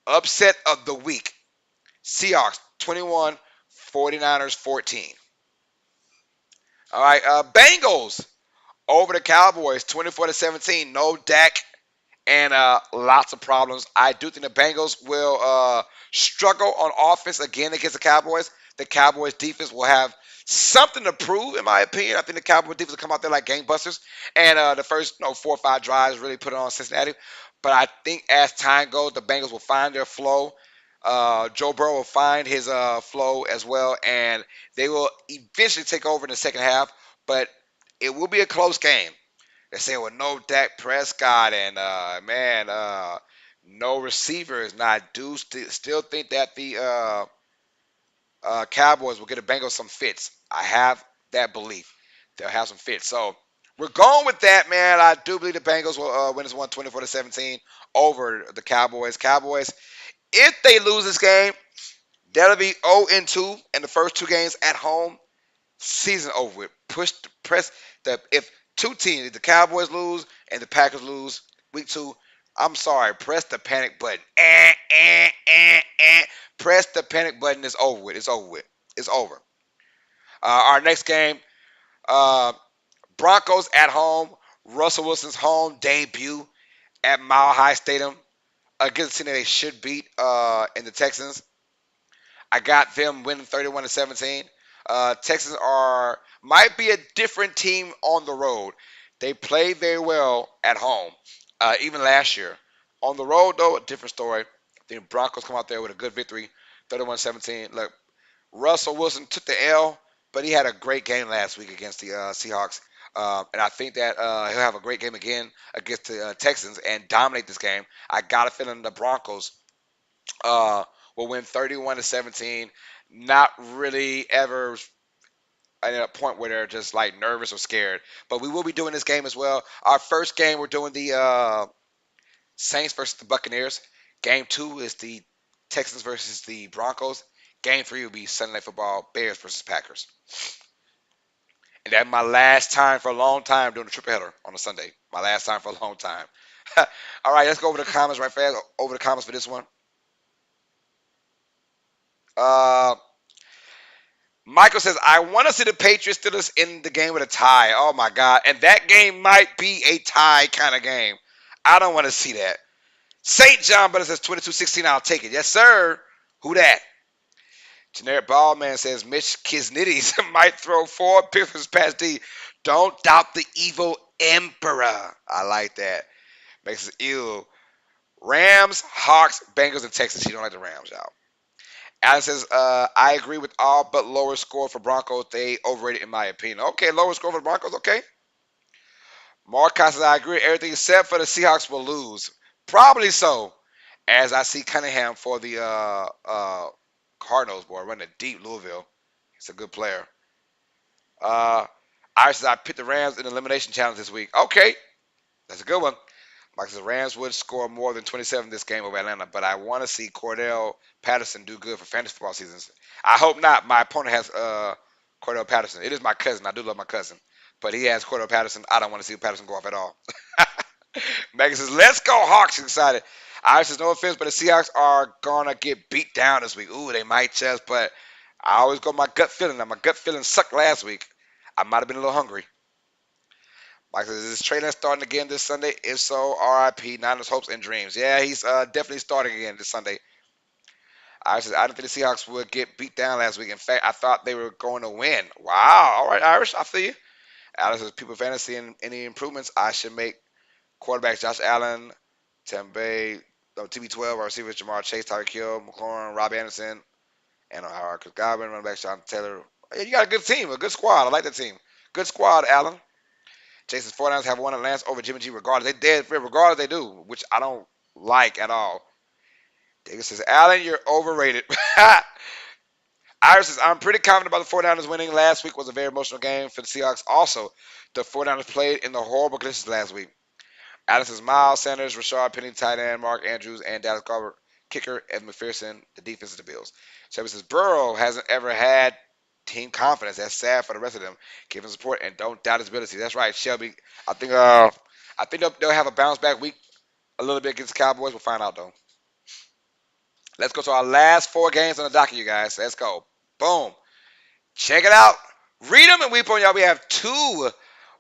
Upset of the week. Seahawks 21, 49ers 14. All right, Bengals over the Cowboys 24-17. No Dak and lots of problems. I do think the Bengals will struggle on offense again against the Cowboys. The Cowboys defense will have something to prove, in my opinion. I think the Cowboys defense will come out there like gangbusters, and the first 4 or 5 drives really put it on Cincinnati. But I think as time goes, the Bengals will find their flow. Joe Burrow will find his flow as well, and they will eventually take over in the second half. But it will be a close game. They say, well, no Dak Prescott and, no receivers. And I do still think that the Cowboys will get the Bengals some fits. I have that belief. They'll have some fits. So we're going with that, man. I do believe the Bengals will win this one 24-17 over the Cowboys. Cowboys, if they lose this game, that'll be 0-2 in the first 2 games at home. Season over with. If 2 teams, if the Cowboys lose and the Packers lose week 2, I'm sorry, press the panic button. Press the panic button. It's over with. It's over with. It's over. Our next game, Broncos at home. Russell Wilson's home debut at Mile High Stadium against the team that they should beat in the Texans. I got them winning 31-17. Texans are might be a different team on the road. They played very well at home, even last year. On the road, though, a different story. I think Broncos come out there with a good victory, 31-17. Look, Russell Wilson took the L, but he had a great game last week against the Seahawks. And I think that he'll have a great game again against the Texans and dominate this game. I got a feeling the Broncos uh, will win 31-17. Not really ever at a point where they're just like nervous or scared. But we will be doing this game as well. Our first game, we're doing the Saints versus the Buccaneers. Game 2 is the Texans versus the Broncos. Game 3 will be Sunday Night Football, Bears versus Packers. And that's my last time for a long time doing a triple header on a Sunday. My last time for a long time. All right, let's go over the comments right fast. Over the comments for this one. Uh, Michael says, I want to see the Patriots Steelers in the game with a tie. Oh, my God. And that game might be a tie kind of game. I don't want to see that. St. John Brother says, 22-16, I'll take it. Yes, sir. Who that? Generic Ballman says, Mitch Kisnitties might throw 4 Pickers past D. Don't doubt the evil emperor. I like that. Makes us ill. Rams, Hawks, Bengals, and Texans. He don't like the Rams, y'all. Alan says, I agree with all but lower score for Broncos. They overrated in my opinion. Okay, lower score for the Broncos, okay. Marcos says, I agree. Everything except for the Seahawks will lose. Probably so. As I see Cunningham for the Cardinals, boy, running deep Louisville. He's a good player. Iris says, I picked the Rams in the elimination challenge this week. Okay, that's a good one. Mike says, Rams would score more than 27 this game over Atlanta, but I want to see Cordell Patterson do good for fantasy football seasons. I hope not. My opponent has Cordell Patterson. It is my cousin. I do love my cousin. But he has Cordell Patterson. I don't want to see Patterson go off at all. Megan says, let's go Hawks. She's excited. Iris says, no offense, but the Seahawks are going to get beat down this week. Ooh, they might just, but I always go my gut feeling. Now, my gut feeling sucked last week. I might have been a little hungry. Mike says, is this Trey Lance starting again this Sunday? If so, RIP, Niners hopes and dreams. Yeah, he's definitely starting again this Sunday. Iris says, I didn't think the Seahawks would get beat down last week. In fact, I thought they were going to win. Wow. All right, Irish, I feel you. Alex says, people fantasy and any improvements I should make. Quarterbacks, Josh Allen, Bay, TB12, our receivers, Jamar Chase, Tyreek Hill, McLaurin, Rob Anderson, and Chris Godwin, running back, Sean Taylor. Yeah, you got a good team, a good squad. I like that team. Good squad, Allen. Jason's 49ers have won Lance over Jimmy G regardless. They dead regardless they do, which I don't like at all. Davis says, Allen, you're overrated. Iris says, I'm pretty confident about the 49ers winning. Last week was a very emotional game for the Seahawks. Also, the 49ers played in the horrible conditions last week. Alex says, Miles Sanders, Rashard Penny, tight end, Mark Andrews, and Dallas Goedert, kicker, Evan McPherson, the defense of the Bills. Shelby says, Burrow hasn't ever had team confidence. That's sad for the rest of them. Give him support and don't doubt his ability. That's right, Shelby. I think they'll have a bounce back week a little bit against the Cowboys. We'll find out though. Let's go to our last 4 games on the docket, you guys. Let's go. Boom. Check it out. Read them and weep on y'all. We have 2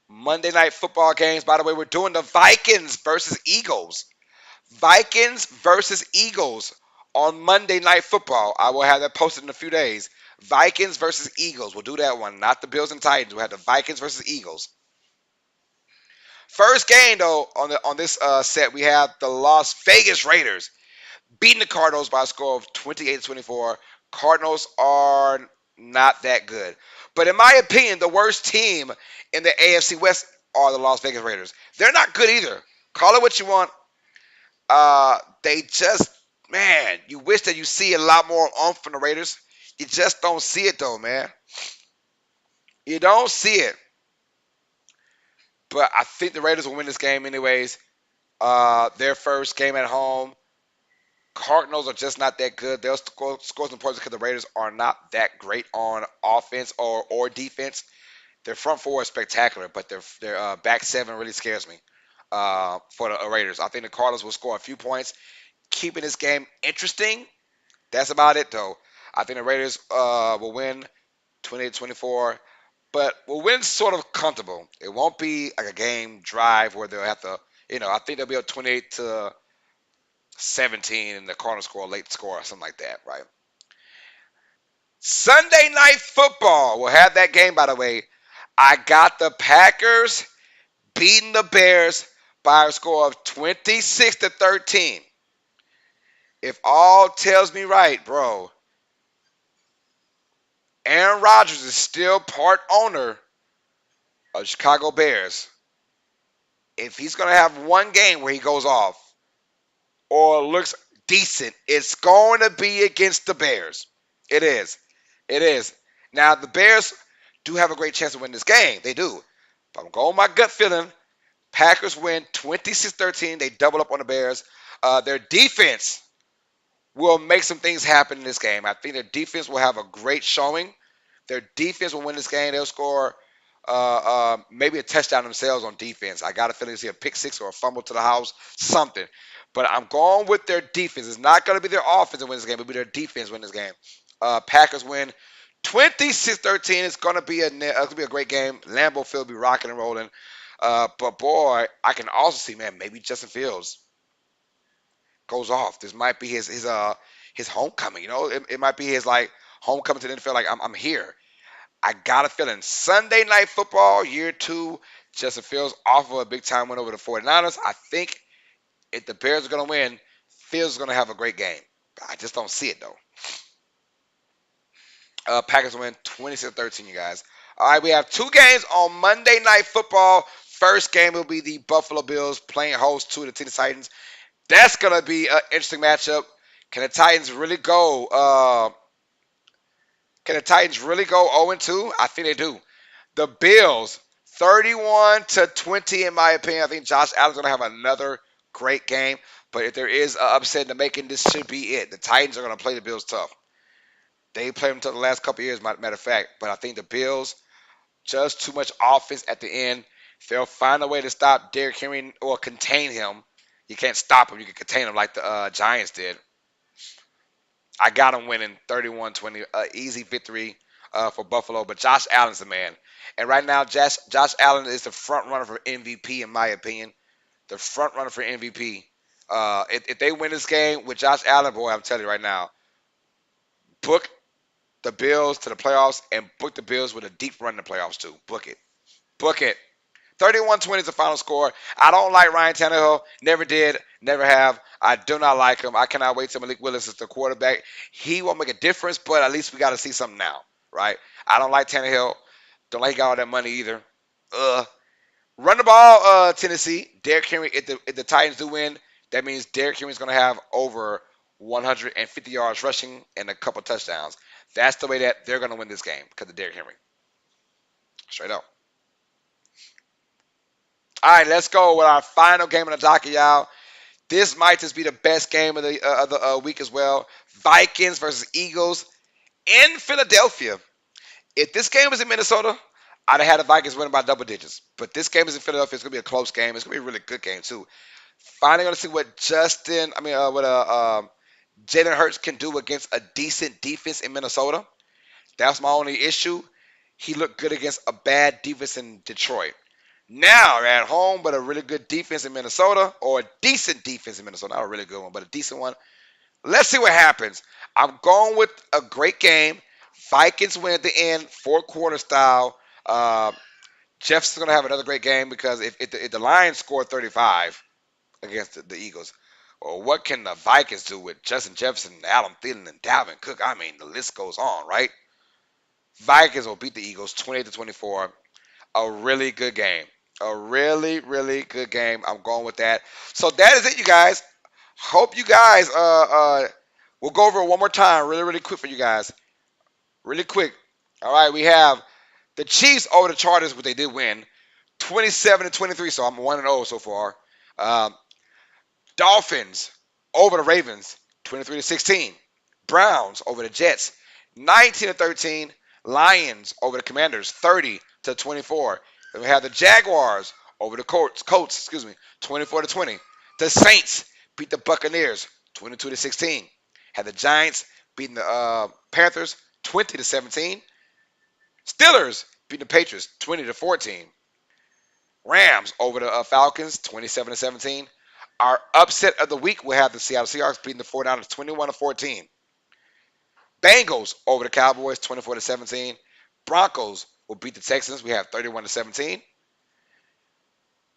Monday Night Football games. By the way, we're doing the Vikings versus Eagles. Vikings versus Eagles on Monday Night Football. I will have that posted in a few days. Vikings versus Eagles. We'll do that one. Not the Bills and Titans. We'll have the Vikings versus Eagles. First game, though, on this set, we have the Las Vegas Raiders beating the Cardinals by a score of 28-24. Cardinals are not that good. But in my opinion, the worst team in the AFC West are the Las Vegas Raiders. They're not good either. Call it what you want. They just, man, you wish that you see a lot more oomph from the Raiders. You just don't see it, though, man. You don't see it. But I think the Raiders will win this game anyways. Their first game at home. Cardinals are just not that good. They'll score some points because the Raiders are not that great on offense or defense. Their front 4 is spectacular, but their back 7 really scares me for the Raiders. I think the Cardinals will score a few points, keeping this game interesting. That's about it, though. I think the Raiders will win 28-24. but we'll win sort of comfortable. It won't be like a game drive where they'll have to, I think they'll be up 28-17 and the Cardinals score a late score or something like that, right? Sunday night football. We'll have that game, by the way. I got the Packers beating the Bears by a score of 26-13. If all tells me right, bro, Aaron Rodgers is still part owner of the Chicago Bears. If he's going to have one game where he goes off or looks decent, it's going to be against the Bears. It is. It is. Now, the Bears do have a great chance to win this game. They do. But I'm going my gut feeling. Packers win 26-13. They double up on the Bears. Their defense will make some things happen in this game. I think their defense will have a great showing. Their defense will win this game. They'll score maybe a touchdown themselves on defense. I got a feeling to see a pick six or a fumble to the house, something. But I'm going with their defense. It's not going to be their offense that wins this game. It'll be their defense win this game. Packers win 26-13. It's going to be a great game. Lambeau Field will be rocking and rolling. But boy, I can also see, man, maybe Justin Fields goes off. This might be his homecoming. It might be his like homecoming to the NFL. Like I'm here. I got a feeling Sunday night football, year 2, Justin Fields off of a big time win over the 49ers. I think if the Bears are going to win, Fields is going to have a great game. I just don't see it, though. Packers win 26-13, you guys. All right, we have 2 games on Monday Night Football. First game will be the Buffalo Bills playing host to the Tennessee Titans. That's going to be an interesting matchup. Can the Titans really go 0-2? I think they do. The Bills, 31-20 in my opinion. I think Josh Allen's going to have another great game. But if there is an upset in the making, this should be it. The Titans are going to play the Bills tough. They played them tough the last couple of years, matter of fact. But I think the Bills, just too much offense at the end. They'll find a way to stop Derrick Henry or contain him. You can't stop him. You can contain him like the Giants did. I got them winning 31-20. Easy victory for Buffalo. But Josh Allen's the man. And right now, Josh Allen is the front runner for MVP, in my opinion. The front runner for MVP. If they win this game with Josh Allen, boy, I'm telling you right now, book the Bills to the playoffs and book the Bills with a deep run in the playoffs too. Book it. Book it. 31-20 is the final score. I don't like Ryan Tannehill. Never did. Never have. I do not like him. I cannot wait till Malik Willis is the quarterback. He won't make a difference, but at least we got to see something now, right? I don't like Tannehill. Don't like he got all that money either. Run the ball, Tennessee. Derrick Henry, if the Titans do win, that means Derrick Henry's going to have over 150 yards rushing and a couple touchdowns. That's the way that they're going to win this game because of Derrick Henry. Straight up. All right, let's go with our final game on the docket, y'all. This might just be the best game of the week as well. Vikings versus Eagles in Philadelphia. If this game was in Minnesota, I'd have had the Vikings winning by double digits. But this game is in Philadelphia. It's going to be a close game. It's going to be a really good game, too. Finally going to see what Jalen Hurts can do against a decent defense in Minnesota. That's my only issue. He looked good against a bad defense in Detroit. Now they're at home, but a really good defense in Minnesota, or a decent defense in Minnesota. Not a really good one, but a decent one. Let's see what happens. I'm going with a great game. Vikings win at the end, 4-quarter style. Jeff's going to have another great game because if the Lions score 35 against the Eagles, well, what can the Vikings do with Justin Jefferson, Adam Thielen, and Dalvin Cook? I mean, the list goes on, right? Vikings will beat the Eagles 28-24. A really good game. A really, really good game. I'm going with that. So that is it, you guys. Hope you guys we'll go over it one more time really, really quick for you guys. Really quick. All right, we have the Chiefs over the Chargers, but they did win 27-23, so I'm 1-0 so far. Dolphins over the Ravens 23-16. Browns over the Jets 19-13. Lions over the Commanders 30-24. Then we have the Jaguars over the Colts, 24-20. The Saints beat the Buccaneers 22-16. Had the Giants beating the Panthers 20-17. Steelers beating the Patriots 20-14. Rams over the Falcons 27-17. Our upset of the week will have the Seattle Seahawks beating the 49ers 21-14. Bengals over the Cowboys 24-17. Broncos will beat the Texans. We have 31-17.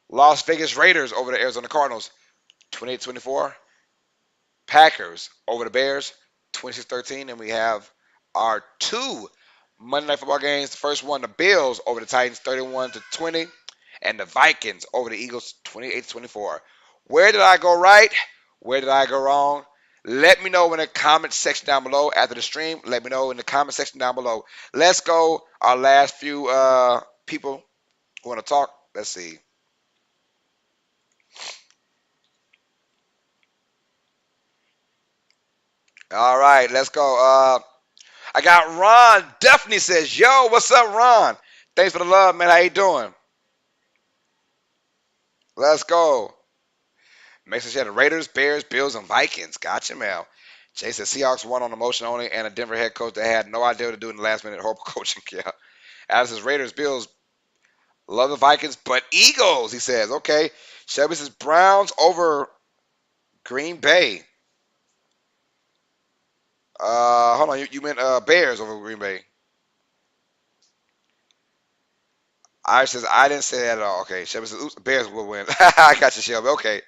Las Vegas Raiders over the Arizona Cardinals 28-24. Packers over the Bears 26-13. And we have our two Monday Night Football games. The first one, the Bills over the Titans 31-20. And the Vikings over the Eagles 28-24. Where did I go right? Where did I go wrong? Let me know in the comment section down below after the stream. Let me know in the comment section down below. Let's go. Our last few people who want to talk. Let's see. All right, let's go. I got Ron. Definitely says, yo, what's up, Ron? Thanks for the love, man. How you doing? Let's go. Make sure you had the Raiders, Bears, Bills, and Vikings. Gotcha, man. Jay said Seahawks won on emotion only, and a Denver head coach that had no idea what to do in the last minute. Horrible coaching. Yeah. Alice says Raiders, Bills, love the Vikings, but Eagles. He says, okay. Shelby says Browns over Green Bay. Hold on. You meant Bears over Green Bay. Irish says I didn't say that at all. Okay. Shelby says oops, Bears will win. I got you, Shelby. Okay.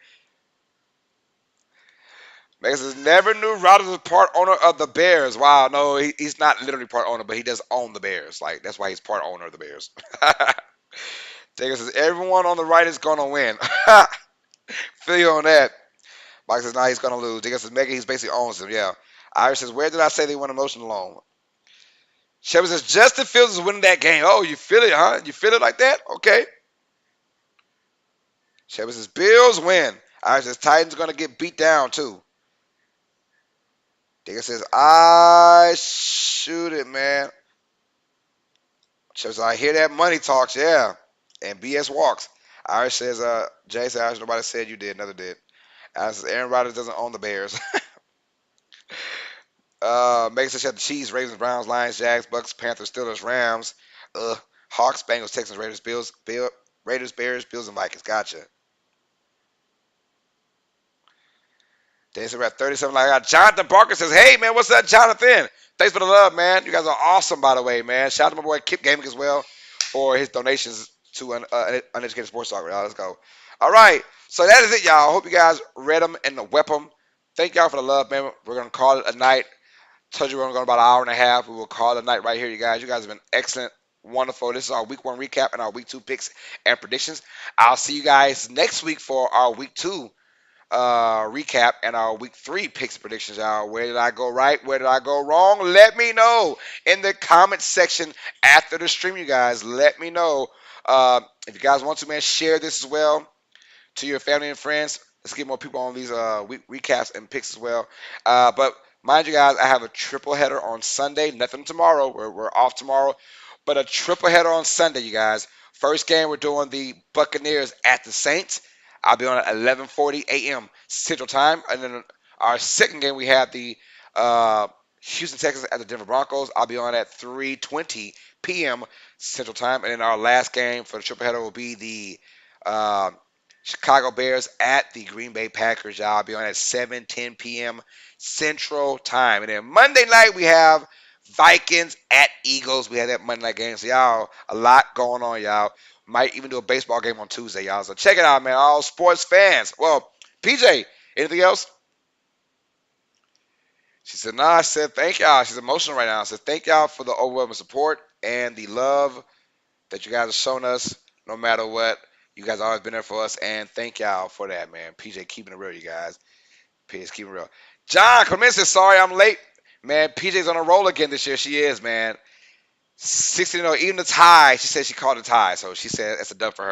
Megan says never knew Rodgers was part owner of the Bears. Wow, no, he's not literally part owner, but he does own the Bears. Like that's why he's part owner of the Bears. Jacob says everyone on the right is gonna win. Feel you on that. Mike says nah, he's gonna lose. Jacob says Megan, he's basically owns him. Yeah. Irish says where did I say they won emotion alone? Shelby says Justin Fields is winning that game. Oh, you feel it, huh? You feel it like that? Okay. Shelby says Bills win. Irish says Titans gonna get beat down too. Digger says, I shoot it, man. Says, I hear that money talks, yeah. And BS walks. Irish says, Jay says, Irish, nobody said you did, another did. Irish says, Aaron Rodgers doesn't own the Bears. Megan says she had the Chiefs, Ravens, Browns, Lions, Jags, Bucks, Panthers, Steelers, Rams, Hawks, Bengals, Texans, Raiders, Raiders, Bears, Bills, and Vikings. Gotcha. They said we're at 37. Like Jonathan Barker says, hey, man, what's up, Jonathan? Thanks for the love, man. You guys are awesome, by the way, man. Shout out to my boy Kip Gaming as well for his donations to Uneducated Sports Talk. Let's go. All right. So that is it, y'all. Hope you guys read them and wept them. Thank y'all for the love, man. We're going to call it a night. Told you we're going to go about an hour and a half. We will call it a night right here, you guys. You guys have been excellent, wonderful. This is our week 1 recap and our week 2 picks and predictions. I'll see you guys next week for our week 2 recap and our week 3 picks and predictions, y'all. Where did I go right? Where did I go wrong? Let me know in the comment section after the stream, you guys. Let me know. If you guys want to, man, share this as well to your family and friends. Let's get more people on these week recaps and picks as well. But mind you guys, I have a triple header on Sunday. Nothing tomorrow. We're off tomorrow. But a triple header on Sunday, you guys. First game, we're doing the Buccaneers at the Saints. I'll be on at 11:40 a.m. Central Time. And then our second game, we have the Houston Texans at the Denver Broncos. I'll be on at 3:20 p.m. Central Time. And then our last game for the triple header will be the Chicago Bears at the Green Bay Packers. Y'all, I'll be on at 7:10 p.m. Central Time. And then Monday night, we have Vikings at Eagles. We have that Monday night game. So, y'all, a lot going on, y'all. Might even do a baseball game on Tuesday, y'all. So check it out, man. All sports fans. Well, PJ, anything else? She said, nah, I said, thank y'all. She's emotional right now. I said, thank y'all for the overwhelming support and the love that you guys have shown us no matter what. You guys have always been there for us, and thank y'all for that, man. PJ keeping it real, you guys. PJ's keeping it real. John Clemens says, sorry I'm late. Man, PJ's on a roll again this year. She is, man. 16-0, even the tie. She said she called a tie, so she said that's a dub for her.